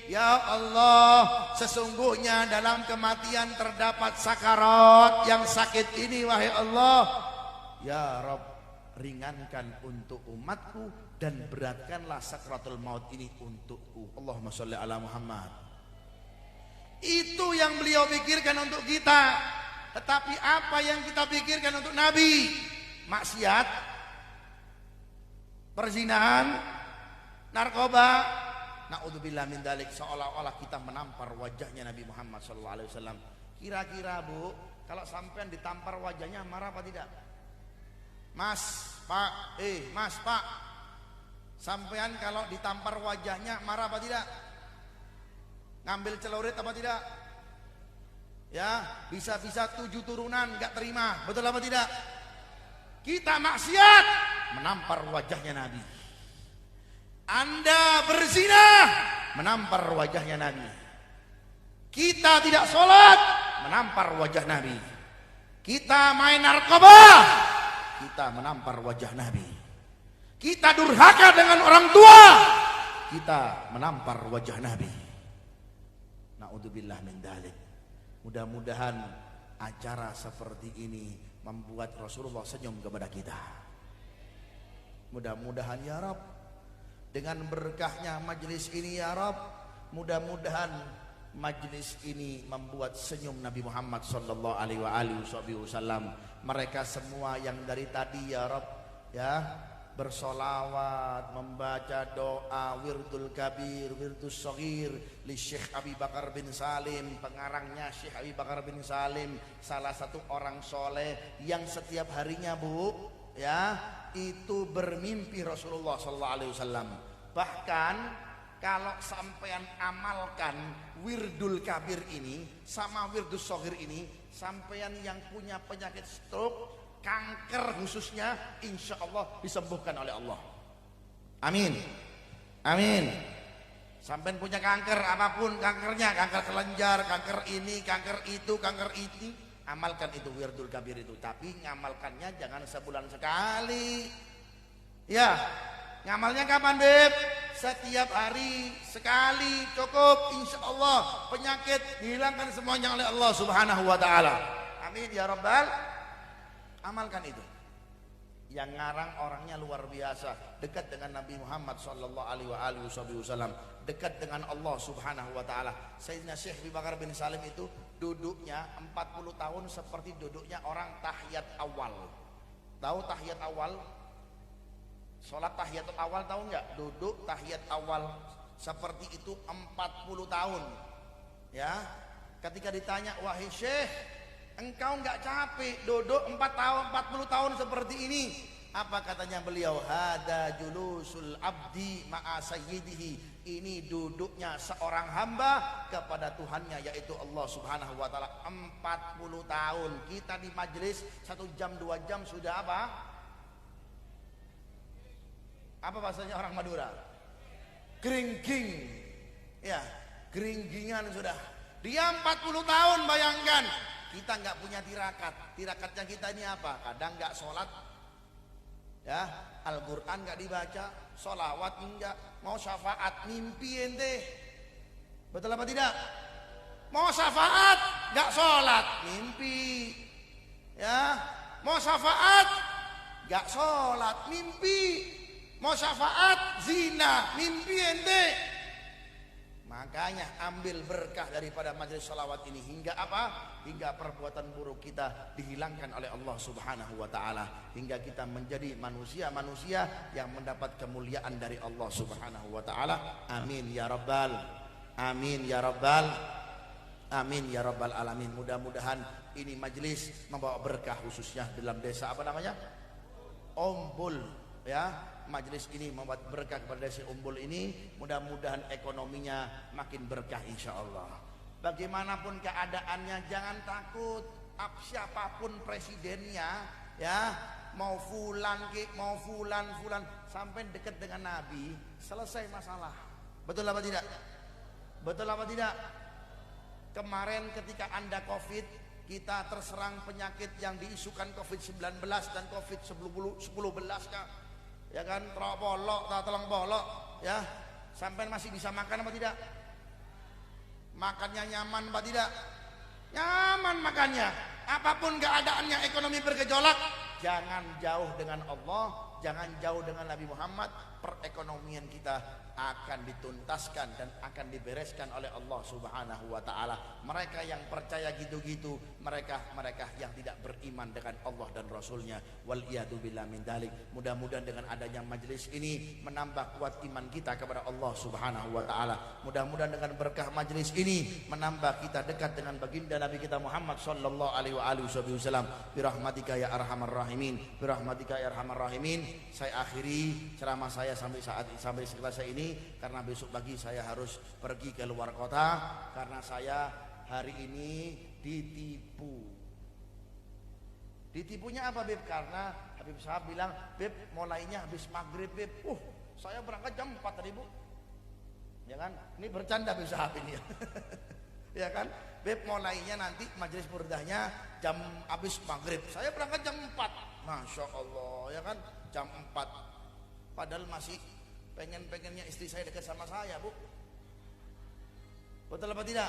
Ya Allah, sesungguhnya dalam kematian terdapat sakarat yang sakit ini, wahai Allah. Ya Rabb, ringankan untuk umatku dan beratkanlah sakratul maut ini untukku. Allahumma sholli ala Muhammad. Itu yang beliau pikirkan untuk kita. Tetapi apa yang kita pikirkan untuk Nabi? Maksiat, perzinahan, narkoba. Na'udzubillah min dzalik, seolah-olah kita menampar wajahnya Nabi Muhammad SAW. Kira-kira Bu, kalau sampean ditampar wajahnya marah apa tidak? Mas, Pak, Mas, Pak, sampean kalau ditampar wajahnya marah apa tidak? Ngambil celurit apa tidak? Ya, bisa-bisa 7 turunan gak terima, betul apa tidak? Kita maksiat, menampar wajahnya Nabi. Anda berzina, menampar wajahnya Nabi. Kita tidak sholat, menampar wajah Nabi. Kita main narkoba, kita menampar wajah Nabi. Kita durhaka dengan orang tua, kita menampar wajah Nabi. Na'udzubillah min dzalik. Mudah-mudahan acara seperti ini membuat Rasulullah senyum kepada kita. Mudah-mudahan ya Rabb, dengan berkahnya majlis ini ya Rabb, mudah-mudahan majlis ini membuat senyum Nabi Muhammad sallallahu alaihi wasallam. Mereka semua yang dari tadi ya Rabb, ya, bersolawat, membaca doa wirdul kabir, wirdus shaghir li Syekh Abi Bakar bin Salim. Pengarangnya Syekh Abi Bakar bin Salim, salah satu orang soleh yang setiap harinya Bu, ya, itu bermimpi Rasulullah sallallahu alaihi wasallam. Bahkan kalau sampean amalkan wirdul kabir ini sama wirdus shaghir ini, sampean yang punya penyakit stroke, kanker khususnya, insya Allah disembuhkan oleh Allah. Amin, amin. Sampai punya kanker apapun kankernya, kanker kelenjar, kanker ini, kanker itu, amalkan itu wirdul kabir itu. Tapi ngamalkannya jangan sebulan sekali. Ya, ngamalnya kapan Beb? Setiap hari sekali cukup, insya Allah penyakit dihilangkan semuanya oleh Allah Subhanahu Wa Taala. Amin ya Rabbal. Amalkan itu. Yang ngarang orangnya luar biasa, dekat dengan Nabi Muhammad sallallahu alaihi wasallam, dekat dengan Allah Subhanahu wa taala. Sayyidina Syekh Abi Bakar bin Salim itu duduknya 40 tahun seperti duduknya orang tahiyat awal. Tahu tahiyat awal? Salat tahiyatul awal tahu enggak? Duduk tahiyat awal seperti itu 40 tahun. Ya. Ketika ditanya, "Wahai Syekh, engkau enggak capek duduk 40 tahun seperti ini?" Apa katanya beliau? Hada julusul abdi ma'a sayyidihi. Ini duduknya seorang hamba kepada Tuhannya, yaitu Allah Subhanahu wa taala 40 tahun. Kita di majelis 1 jam 2 jam sudah apa? Apa bahasanya orang Madura? Geringging. Ya, geringgingan sudah. Dia 40 tahun, bayangkan. Kita nggak punya tirakat. Tirakatnya kita ini apa? Kadang nggak sholat, ya, Al-Quran nggak dibaca, sholawat enggak, mau syafaat mimpi ente, betul apa tidak? Mau syafaat nggak sholat mimpi, ya, mau syafaat nggak sholat mimpi, mau syafaat zina mimpi ente. Makanya ambil berkah daripada majelis salawat ini, hingga apa? Hingga perbuatan buruk kita dihilangkan oleh Allah Subhanahu wa taala, hingga kita menjadi manusia-manusia yang mendapat kemuliaan dari Allah Subhanahu wa taala. Amin ya rabbal, amin ya rabbal, amin ya rabbal alamin. Mudah-mudahan ini majelis membawa berkah khususnya dalam desa apa namanya? Umbul, ya. Majelis ini membuat berkah kepada desa Umbul ini, mudah-mudahan ekonominya makin berkah insyaallah. Bagaimanapun keadaannya jangan takut, siapapun presidennya, ya, mau fulan mau fulan sampai dekat dengan Nabi, selesai masalah. Betul apa tidak? Betul apa tidak? Kemarin ketika Anda Covid, kita terserang penyakit yang diisukan Covid-19 dan Covid-10 Kak. Ya kan, polok, telang polok, ya, sampai masih bisa makan apa tidak? Makannya nyaman apa tidak? Nyaman makannya. Apapun keadaannya, ekonomi bergejolak, jangan jauh dengan Allah, jangan jauh dengan Nabi Muhammad, perekonomian kita akan dituntaskan dan akan dibereskan oleh Allah Subhanahu wa taala. Mereka yang percaya gitu-gitu, mereka yang tidak beriman dengan Allah dan Rasulnya. Wal iyadu billah min dalik. Mudah-mudahan dengan adanya majelis ini menambah kuat iman kita kepada Allah Subhanahu wa taala. Mudah-mudahan dengan berkah majelis ini menambah kita dekat dengan baginda Nabi kita Muhammad sallallahu alaihi wasallam. Bi rahmatika ya arhamar rahimin. Bi rahmatika ya arhamar rahimin. Saya akhiri ceramah saya sampai selesai ini karena besok pagi saya harus pergi ke luar kota karena saya hari ini ditipunya apa Beb? Karena Habib Sahab bilang, Beb mulainya habis maghrib Beb. Saya berangkat jam 4 tadi Bu, ya kan? Ini bercanda Habib Sahab ini ya. Ya kan? Beb mulainya nanti majelis burdahnya jam habis maghrib, saya berangkat jam 4. Masya Allah ya kan, jam 4 padahal masih pengennya istri saya dekat sama saya Bu. Betul apa tidak?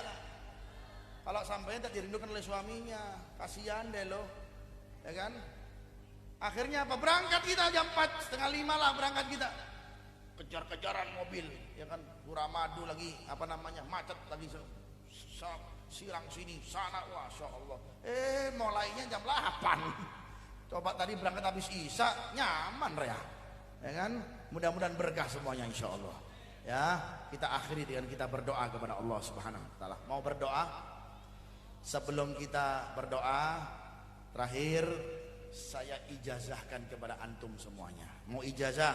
Kalau sampai tak dirindukan oleh suaminya, kasihan deh loh, ya kan? Akhirnya apa? Berangkat kita jam 4, setengah 5 lah berangkat kita. Kejar-kejaran mobil, ya kan? Suramadu lagi, apa namanya, macet lagi, silang sini, sana, Masya Allah. Mulainya jam 8. Coba tadi berangkat habis Isya, nyaman ya kan? Mudah-mudahan berkah semuanya insya Allah. Ya, kita akhiri dengan kita berdoa kepada Allah Subhanahu wa taala. Mau berdoa? Sebelum kita berdoa, terakhir saya ijazahkan kepada antum semuanya. Mau ijazah?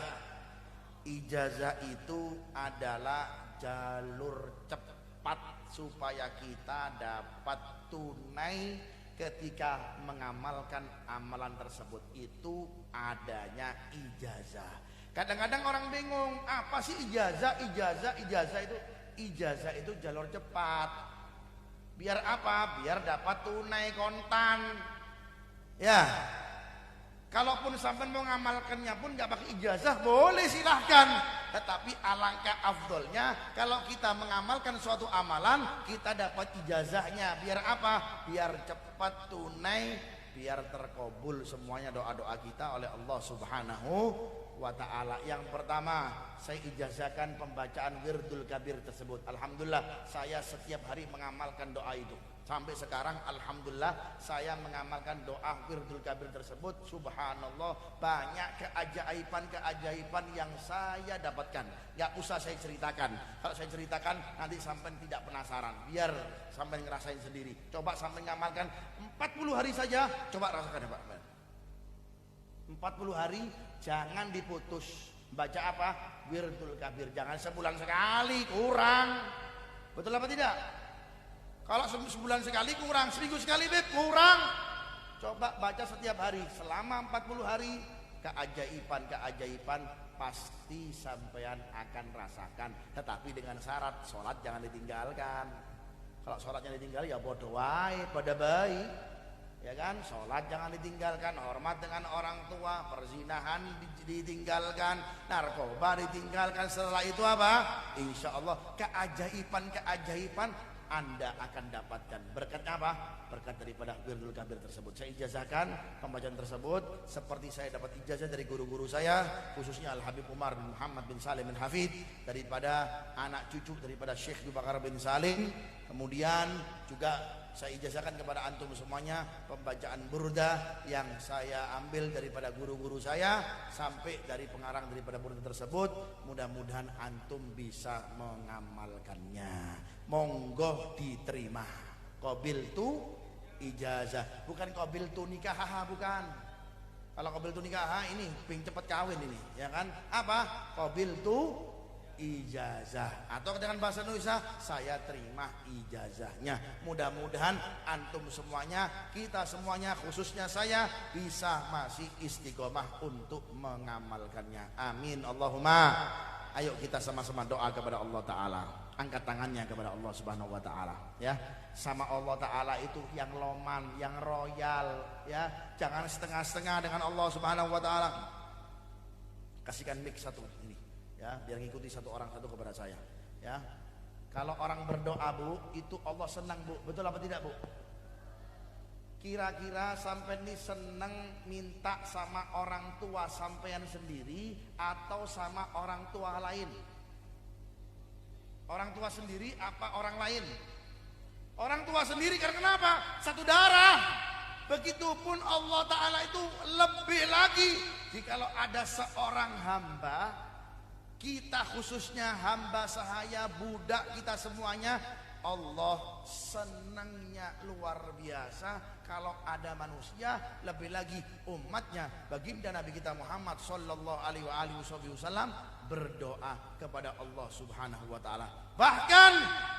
Ijazah itu adalah jalur cepat supaya kita dapat tunai ketika mengamalkan amalan tersebut. Itu adanya ijazah. Kadang-kadang orang bingung, apa sih ijazah itu? Ijazah itu jalur cepat. Biar apa? Biar dapat tunai kontan. Ya. Kalaupun sampai mau ngamalkannya pun nggak pakai ijazah, boleh silahkan. Tetapi alangkah afdolnya kalau kita mengamalkan suatu amalan, kita dapat ijazahnya. Biar apa? Biar cepat tunai, biar terkabul semuanya doa-doa kita oleh Allah Subhanahu wa ta'ala. Yang pertama, saya ijazahkan pembacaan wirdul kabir tersebut. Alhamdulillah saya setiap hari mengamalkan doa itu. Sampai sekarang alhamdulillah saya mengamalkan doa wirdul kabir tersebut. Subhanallah, banyak keajaiban yang saya dapatkan. Gak usah saya ceritakan. Kalau saya ceritakan nanti sampai tidak penasaran. Biar sampai ngerasain sendiri. Coba sampai mengamalkan 40 hari saja. Coba rasakan ya Pak. 40 hari jangan diputus. Baca apa? Wirdul kabir. Jangan sebulan sekali, kurang. Betul apa tidak? Kalau sebulan sekali kurang, seminggu sekali Beb kurang. Coba baca setiap hari selama 40 hari. Keajaiban pasti sampean akan rasakan. Tetapi dengan syarat sholat jangan ditinggalkan. Kalau sholatnya ditinggal ya bodoh wae, pada baik. Ya kan, sholat jangan ditinggalkan, hormat dengan orang tua, perzinahan ditinggalkan, narkoba ditinggalkan. Setelah itu apa? Insya Allah keajaiban Anda akan dapatkan. Berkat apa? Berkat daripada wirdul kabir tersebut. Saya ijazahkan pembacaan tersebut seperti saya dapat ijazah dari guru-guru saya, khususnya Al Habib Umar bin Muhammad bin Salim bin Hafid, daripada anak cucu daripada Syekh Dubakar bin Salim. Kemudian juga saya ijazahkan kepada antum semuanya pembacaan burda yang saya ambil daripada guru-guru saya sampai dari pengarang daripada burda tersebut. Mudah-mudahan antum bisa mengamalkannya. Monggo diterima. Qabil tu ijazah, bukan qabil tu nikah, bukan. Kalau qabil tu nikah ini ping cepat kawin ini, ya kan? Apa? Qabil tu ijazah, atau dengan bahasa Indonesia saya terima ijazahnya. Mudah-mudahan antum semuanya, kita semuanya, khususnya saya bisa masih istiqomah untuk mengamalkannya. Amin Allahumma. Ayo kita sama-sama doa kepada Allah Ta'ala. Angkat tangannya kepada Allah Subhanahu wa Ta'ala, ya. Sama Allah Ta'ala itu yang loman, yang royal, ya. Jangan setengah-setengah dengan Allah Subhanahu wa Ta'ala. Kasihkan mic satu ini, ya, biar ngikuti satu orang satu kepada saya, ya. Kalau orang berdoa Bu, itu Allah senang Bu, betul apa tidak Bu? Kira-kira sampean ini seneng minta sama orang tua sampean sendiri atau sama orang tua lain? Orang tua sendiri apa orang lain? Orang tua sendiri, karena kenapa? Satu darah. Begitupun Allah Ta'ala itu lebih lagi. Jikalau ada seorang hamba, kita khususnya hamba sahaya, budak kita semuanya, Allah senangnya luar biasa kalau ada manusia, lebih lagi umatnya, baginda Nabi kita Muhammad sallallahu alaihi wasallam berdoa kepada Allah Subhanahu wa taala. Bahkan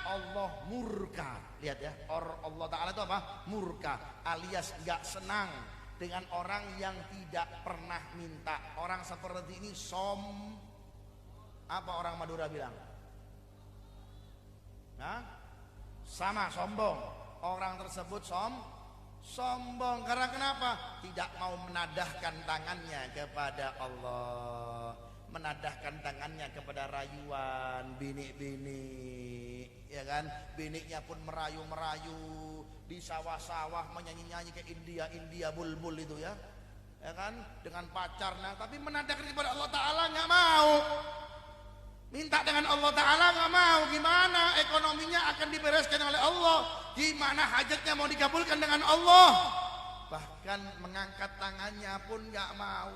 Allah murka. Lihat ya, Allah Ta'ala itu apa? Murka, alias gak senang dengan orang yang tidak pernah minta. Orang seperti ini apa orang Madura bilang? Nah, sama, sombong. Orang tersebut sombong. Karena kenapa? Tidak mau menadahkan tangannya kepada Allah, menadahkan tangannya kepada rayuan bini-bini, ya kan? Bininya pun merayu-merayu di sawah-sawah, menyanyi-nyanyi ke India bulbul itu ya kan? Dengan pacarnya, tapi menadahkan kepada Allah Ta'ala nggak mau. Minta dengan Allah Ta'ala nggak mau. Gimana ekonominya akan dibereskan oleh Allah? Gimana hajatnya mau dikabulkan dengan Allah? Bahkan mengangkat tangannya pun nggak mau.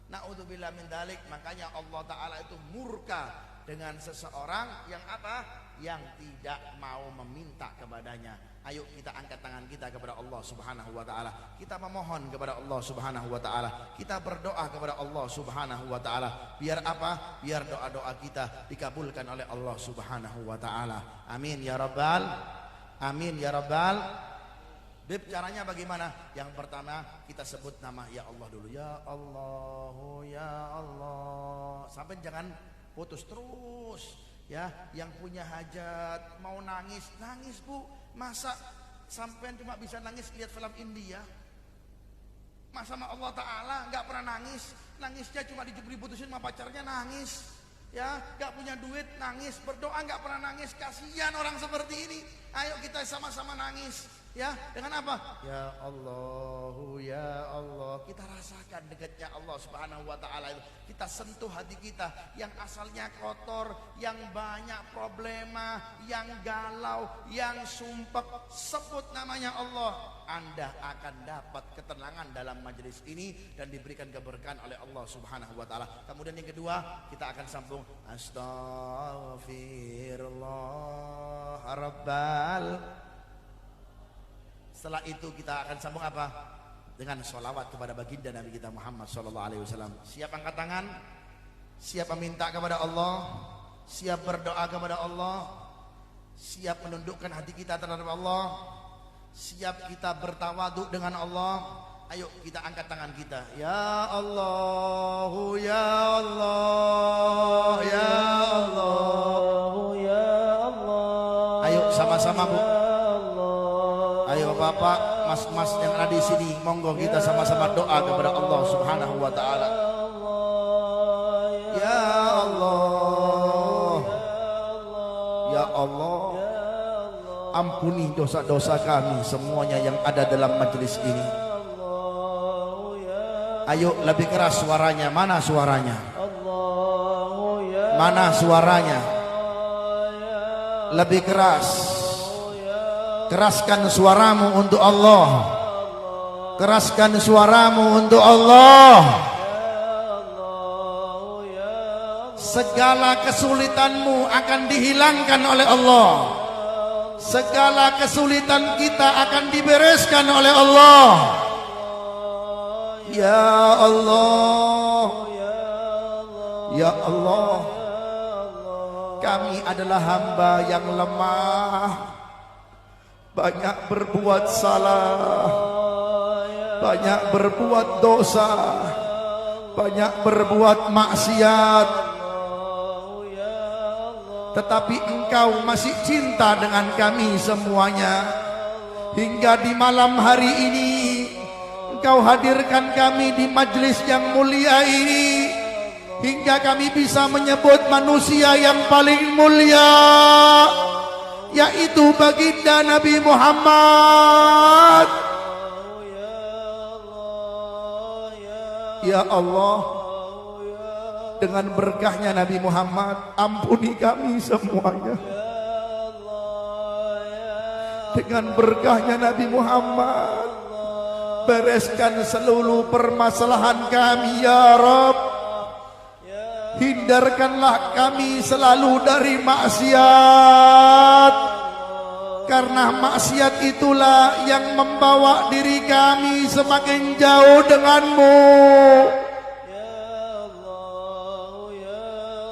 Na'udzubillah min dzalik. Makanya Allah Ta'ala itu murka dengan seseorang yang apa? Yang tidak mau meminta kepadanya. Ayo kita angkat tangan kita kepada Allah Subhanahu wa taala. Kita memohon kepada Allah Subhanahu wa taala. Kita berdoa kepada Allah Subhanahu wa taala. Biar apa? Biar doa-doa kita dikabulkan oleh Allah Subhanahu wa taala. Amin ya rabbal. Amin ya rabbal. Bib, caranya bagaimana? Yang pertama kita sebut nama ya Allah dulu. Ya Allah, ya Allah. Sampai jangan putus terus. Ya, yang punya hajat mau nangis, nangis Bu. Masa sampean cuma bisa nangis lihat film India? Masa sama Allah Ta'ala nggak pernah nangis? Nangisnya cuma diputusin sama pacarnya, nangis. Ya, nggak punya duit, nangis. Berdoa nggak pernah nangis. Kasihan orang seperti ini. Ayo kita sama-sama nangis. Ya, dengan apa? Ya Allah, ya Allah. Kita rasakan dekatnya Allah Subhanahu wa taala itu. Kita sentuh hati kita yang asalnya kotor, yang banyak problema, yang galau, yang sumpek. Sebut namanya Allah. Anda akan dapat ketenangan dalam majelis ini dan diberikan keberkahan oleh Allah Subhanahu wa taala. Kemudian yang kedua, kita akan sambung Astaghfirullah Rabbal. Setelah itu kita akan sambung apa? Dengan sholawat kepada baginda Nabi kita Muhammad sallallahu alaihi wasallam. Siap angkat tangan? Siap meminta kepada Allah? Siap berdoa kepada Allah? Siap menundukkan hati kita terhadap Allah? Siap kita bertawaduk dengan Allah? Ayo kita angkat tangan kita. Ya Allah, ya Allah, ya Allah, ya Allah. Ayo sama-sama Bu. Ayo Bapak, mas-mas yang ada di sini, monggo kita sama-sama doa kepada Allah Subhanahu wa taala. Ya Allah, ya Allah, ampuni dosa-dosa kami semuanya yang ada dalam majelis ini. Ayo lebih keras suaranya. Mana suaranya? Mana suaranya? Lebih keras. Keraskan suaramu untuk Allah. Keraskan suaramu untuk Allah. Segala kesulitanmu akan dihilangkan oleh Allah. Segala kesulitan kita akan dibereskan oleh Allah. Ya Allah, ya Allah, kami adalah hamba yang lemah, banyak berbuat salah, banyak berbuat dosa, banyak berbuat maksiat. Tetapi Engkau masih cinta dengan kami semuanya. Hingga di malam hari ini Engkau hadirkan kami di majelis yang mulia ini, hingga kami bisa menyebut manusia yang paling mulia, yaitu baginda Nabi Muhammad Ya Allah, dengan berkahnya Nabi Muhammad, ampuni kami semuanya. Dengan berkahnya Nabi Muhammad, bereskan seluruh permasalahan kami ya Rabb. Hindarkanlah kami selalu dari maksiat, karena maksiat itulah yang membawa diri kami semakin jauh denganmu.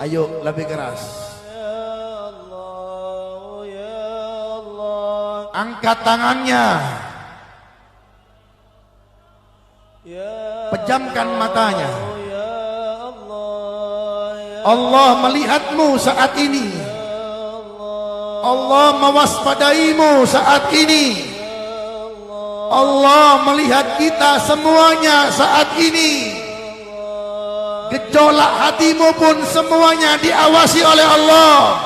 Ayo lebih keras. Angkat tangannya, pejamkan matanya. Allah melihatmu saat ini. Allah mewaspadaimu saat ini. Allah melihat kita semuanya saat ini. Gejolak hatimu pun semuanya diawasi oleh Allah.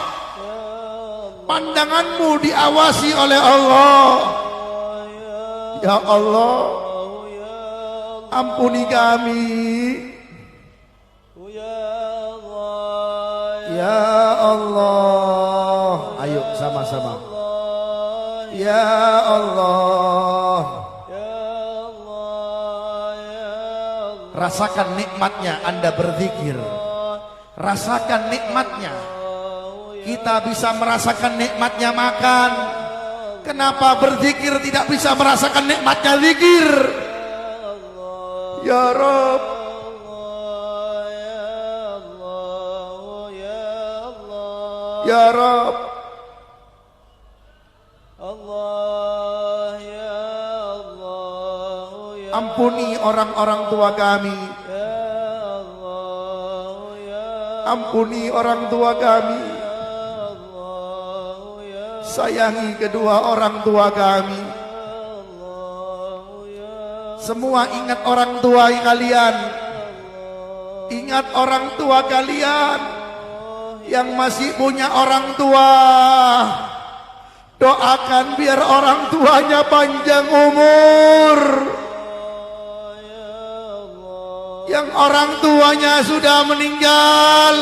Pandanganmu diawasi oleh Allah. Ya Allah, ampuni kami. Ya Allah, ayo sama-sama. Ya Allah, rasakan nikmatnya Anda berzikir. Rasakan nikmatnya. Kita bisa merasakan nikmatnya makan. Kenapa berzikir tidak bisa merasakan nikmatnya zikir? Ya Rabb, ya Rabb, ampuni orang-orang tua kami. Ampuni orang tua kami. Sayangi kedua orang tua kami. Semua ingat orang tua kalian. Ingat orang tua kalian yang masih punya orang tua. Doakan biar orang tuanya panjang umur. Yang orang tuanya sudah meninggal,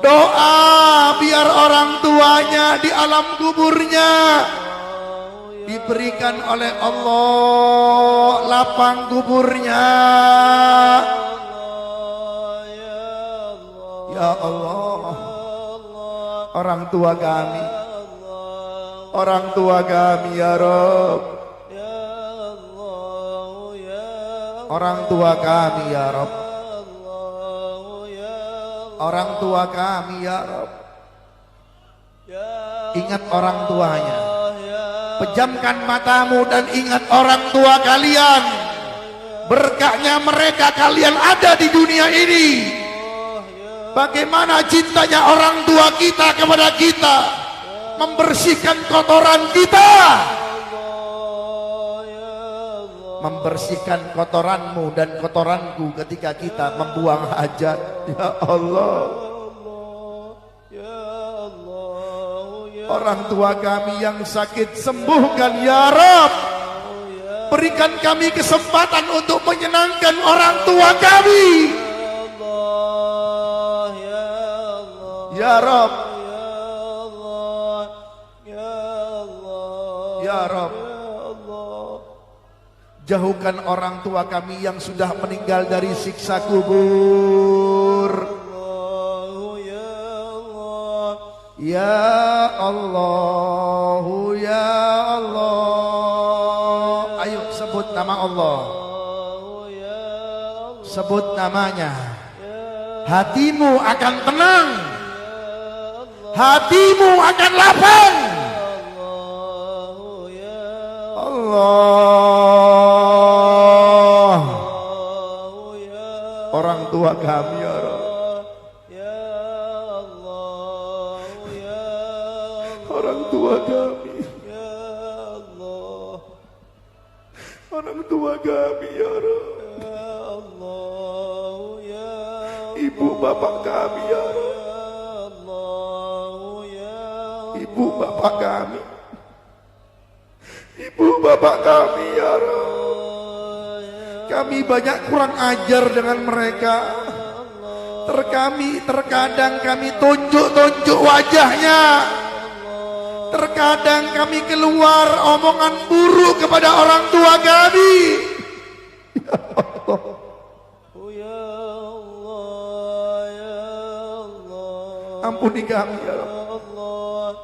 doa biar orang tuanya di alam kuburnya diberikan oleh Allah lapang kuburnya. Ya Allah, orang tua kami, orang tua kami ya Rabb, orang tua kami ya Rabb, orang tua kami ya Rabb. Ingat orang tuanya. Pejamkan matamu dan ingat orang tua kalian. Berkahnya mereka kalian ada di dunia ini. Bagaimana cintanya orang tua kita kepada kita, membersihkan kotoran kita, membersihkan kotoranmu dan kotoranku ketika kita membuang hajat. Ya Allah, orang tua kami yang sakit sembuhkan ya Rabb. Berikan kami kesempatan untuk menyenangkan orang tua kami. Ya Rabb, ya Rabb, jauhkan orang tua kami yang sudah meninggal dari siksa kubur. Ya Allah, ya Allah. Ayo sebut nama Allah. Sebut namanya. Hatimu akan tenang. Hatimu akan lapang. Allah, orang tua kami ya Rabb, orang tua kami, orang tua kami ya Rabb, ibu bapak kami ya Rabb, ibu bapak kami, ibu bapak kami ya Rabb. Kami banyak kurang ajar dengan mereka. Terkadang kami tunjuk-tunjuk wajahnya. Terkadang kami keluar omongan buruk kepada orang tua kami. Ya Allah. Ampuni kami ya Allah.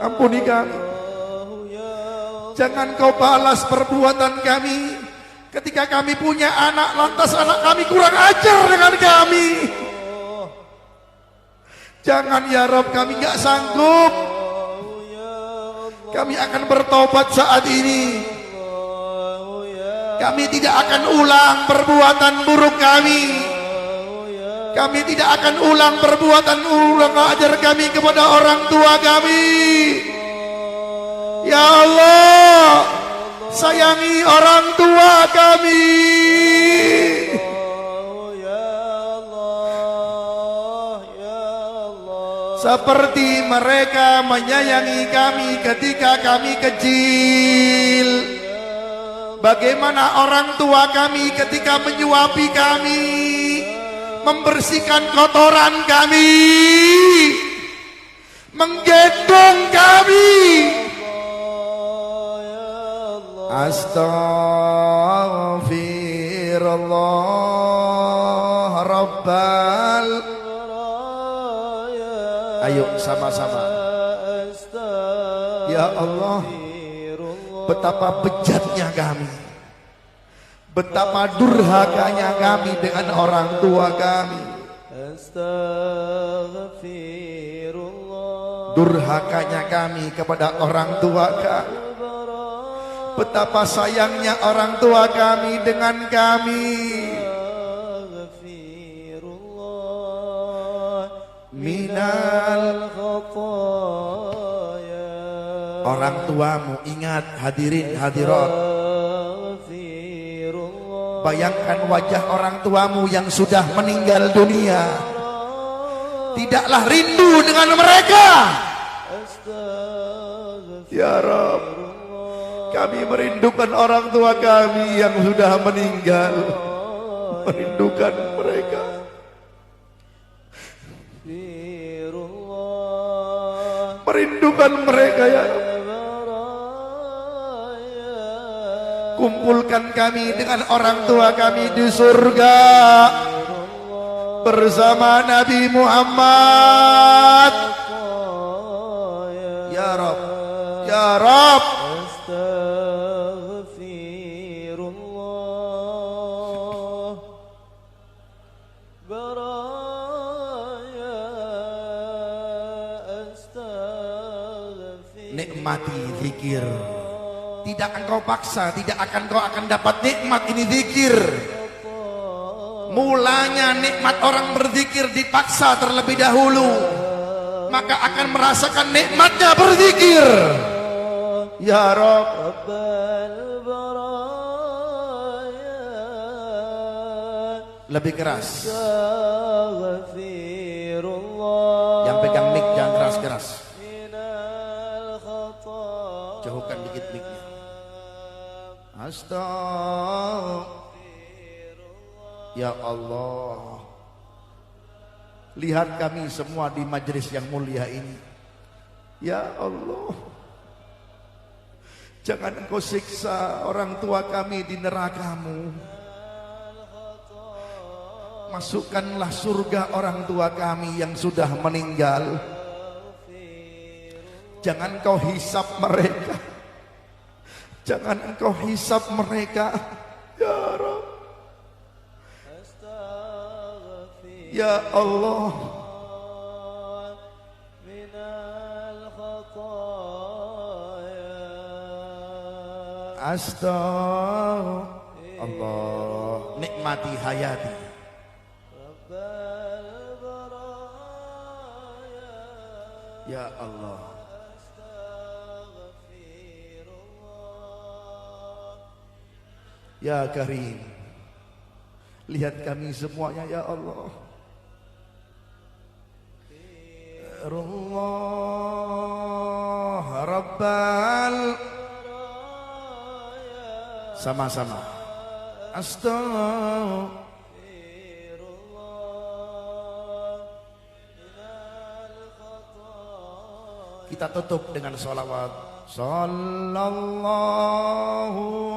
Ampuni kami. Jangan kau balas perbuatan kami. Ketika kami punya anak, lantas anak kami kurang ajar dengan kami. Jangan ya Rob, kami gak sanggup. Kami akan bertobat saat ini. Kami tidak akan ulang perbuatan buruk kami. Kami tidak akan ulang perbuatan kurang ajar kami kepada orang tua kami. Ya Allah, sayangi orang tua kami. Seperti mereka menyayangi kami ketika kami kecil. Bagaimana orang tua kami ketika menyuapi kami, membersihkan kotoran kami, menggendong kami. Astaghfirullah Rabbal. Ayo sama-sama. Ya Allah, betapa bejatnya kami, betapa durhakanya kami dengan orang tua kami. Durhakanya kami kepada orang tua kami. Betapa sayangnya orang tua kami dengan kami. Minal orang tuamu, ingat hadirin hadirat. Bayangkan wajah orang tuamu yang sudah meninggal dunia. Tidaklah rindu dengan mereka. Ya Rabb, kami merindukan orang tua kami yang sudah meninggal. Merindukan mereka. Merindukan mereka ya Rabb. Kumpulkan kami dengan orang tua kami di surga bersama Nabi Muhammad. Ya Rabb, ya Rabb. Nikmati zikir. Tidak akan kau paksa, tidak akan kau akan dapat nikmat ini zikir. Mulanya nikmat orang berzikir dipaksa terlebih dahulu, maka akan merasakan nikmatnya berzikir. Ya Rabb, lebih keras. Yang pegang mic jangan keras-keras. Jauhkan dikit mic-nya. Astagfirullah. Ya Allah, lihat kami semua di majelis yang mulia ini. Ya Allah, jangan Engkau siksa orang tua kami di neraka-Mu. Masukkanlah surga orang tua kami yang sudah meninggal. Jangan Engkau hisap mereka. Jangan Engkau hisap mereka. Ya Rabb, ya Allah. Astagfirullah. Nikmati hayati. Ya Allah. Ya Karim, lihat kami semuanya ya Allah. Allah Rabbal. Sama-sama. Kita tutup dengan sholawat. Sallallahu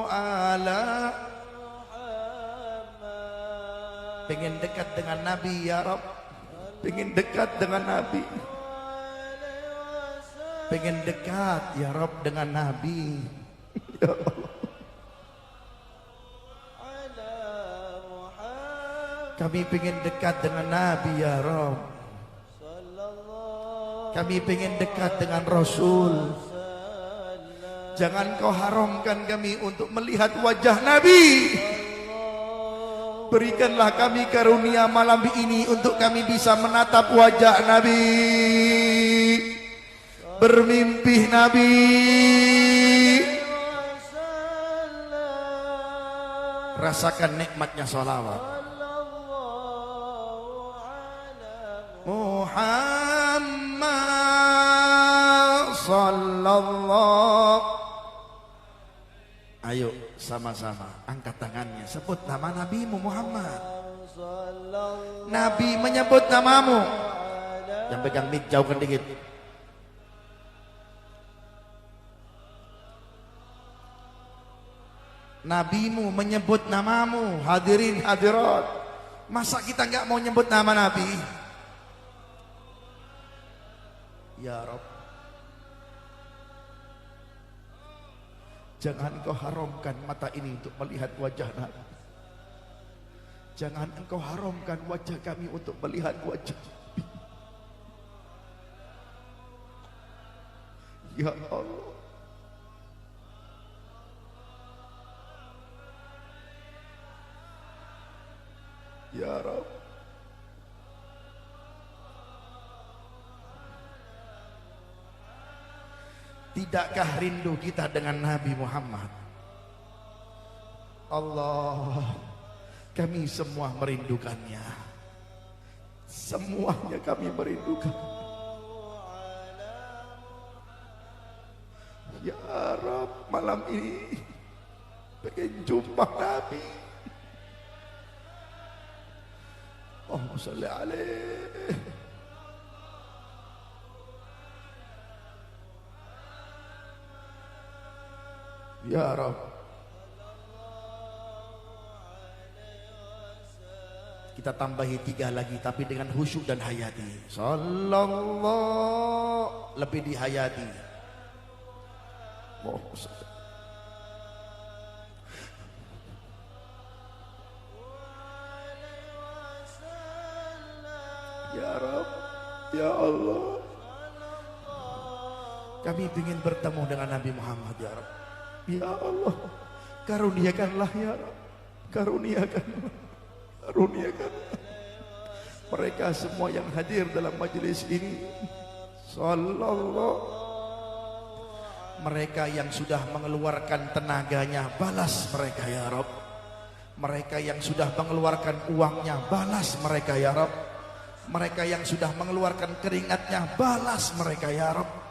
ala. Pengen dekat dengan Nabi ya Rabb. Pengen dekat dengan Nabi. Pengen dekat ya Rabb dengan Nabi. Ya Allah. Kami pengen dekat dengan Nabi ya Rabb. Kami pengen dekat dengan Rasul. Jangan kau haramkan kami untuk melihat wajah Nabi. Berikanlah kami karunia malam ini untuk kami bisa menatap wajah Nabi, bermimpi Nabi. Rasakan nikmatnya sholawat. Muhammad sallallahu. Ayo sama-sama angkat tangannya, sebut nama Nabimu Muhammad. Nabi menyebut namamu. Yang pegang mic jauhkan dikit. Nabimu menyebut namamu. Hadirin hadirat, masa kita nggak mau nyebut nama Nabi? Ya Rabb, jangan engkau haramkan mata ini untuk melihat wajah Nabi. Jangan engkau haramkan wajah kami untuk melihat wajah Nabi. Ya Allah, ya Rabb, tidakkah rindu kita dengan Nabi Muhammad? Allah, kami semua merindukannya. Semuanya kami merindukan. Ya Rabb, malam ini pengen jumpa Nabi. Allahumma sholli alaihi. Ya Rabb, kita tambahi 3 lagi tapi dengan khusyuk dan hayati. Sallallahu, lebih dihayati. Oh, ya Rabb, ya Allah, kami ingin bertemu dengan Nabi Muhammad ya Rabb. Ya Allah, karuniakanlah ya Rabb, karuniakanlah, karuniakanlah mereka semua yang hadir dalam majelis ini. Sallallahu, mereka yang sudah mengeluarkan tenaganya, balas mereka ya Rabb. Mereka yang sudah mengeluarkan uangnya, balas mereka ya Rabb. Mereka yang sudah mengeluarkan keringatnya, balas mereka ya Rabb.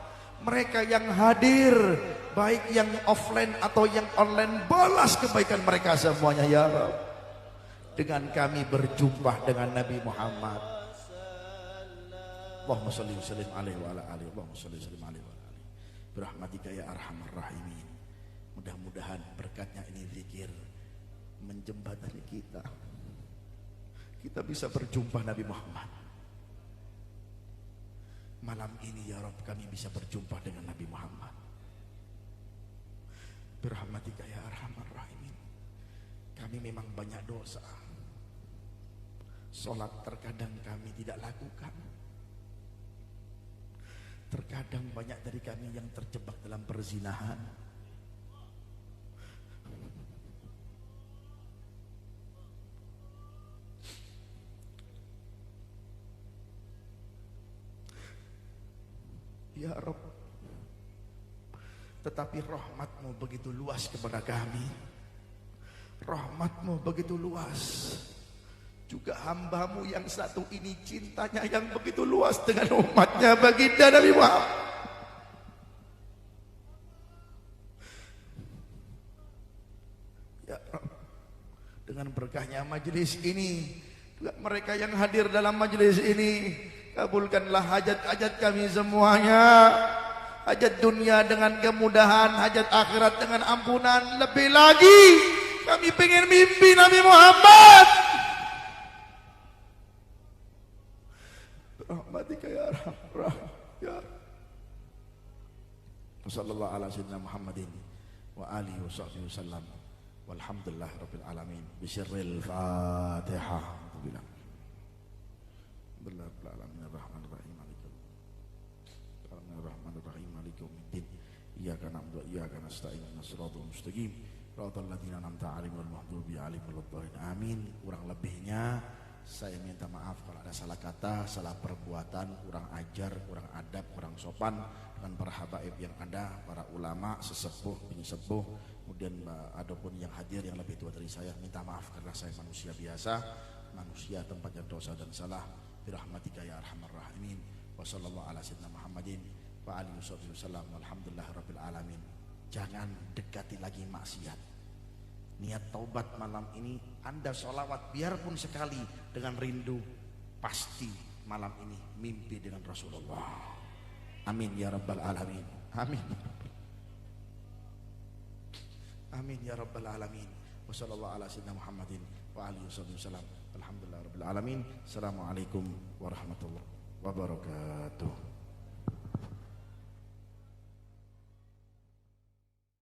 Mereka yang hadir, baik yang offline atau yang online, balas kebaikan mereka semuanya ya Rabb. Dengan kami berjumpa dengan Nabi Muhammad. Allahumma sholli wa sallim alaihi wa ala alihi. Allahumma sholli wa sallim alaihi wa ala alihi. Birahmatika ya arhamar rahimin. Mudah-mudahan berkatnya ini zikir menjembatani kita. Kita bisa berjumpa Nabi Muhammad. Malam ini ya Rabb, kami bisa berjumpa dengan Nabi Muhammad. Birahmatika ya arhamar rahimin. Kami memang banyak dosa. Sholat terkadang kami tidak lakukan. Terkadang banyak dari kami yang terjebak dalam perzinahan. Ya Rabb, tetapi rahmat-Mu begitu luas kepada kami. Rahmat-Mu begitu luas. Juga hamba-Mu yang satu ini cintanya yang begitu luas dengan umatnya baginda Nabi Muhammad. Ya Rabb, dengan berkahnya majelis ini, juga mereka yang hadir dalam majelis ini, kabulkanlah hajat-hajat kami semuanya. Hajat dunia dengan kemudahan, hajat akhirat dengan ampunan. Lebih lagi kami pengen mimpi Nabi Muhammad. Rahmatika ya Rahman ya. Wassallallahu ala sayyidina Muhammadin wa alihi wa sahbihi wasallam. Walhamdulillah rabbil alamin. Bisirril Fatihah. Bismillahirrahmanirrahim. Bismillahirrahmanirrahim. Maliki yaumiddin. Iyyaka na'budu wa iyyaka nasta'in. Ihdinas siratal mustaqim. Shiratal ladzina an'amta 'alaihim ghairil maghdubi 'alaihim waladdallin. Amin. Kurang lebihnya saya minta maaf kalau ada salah kata, salah perbuatan, kurang ajar, kurang adab, kurang sopan dengan para habaib yang ada, para ulama, sesepuh, penyesepuh, kemudian adapun yang hadir yang lebih tua dari saya, minta maaf karena saya manusia biasa, manusia tempatnya dosa dan salah. Birahmatika ya arhamar rahimin. Wassallallahu ala sayyidina Muhammadin wa alihi wasallam. Walhamdulillahirabbil alamin. Jangan dekati lagi maksiat. Niat taubat malam ini, Anda sholawat biarpun sekali dengan rindu, pasti malam ini mimpi dengan Rasulullah. Amin ya rabbal alamin. Amin. Amin ya rabbal alamin. Wassallallahu ala sayyidina Muhammadin wa alihi wasallam. Alhamdulillah rabbil alamin. Assalamualaikum warahmatullahi wabarakatuh.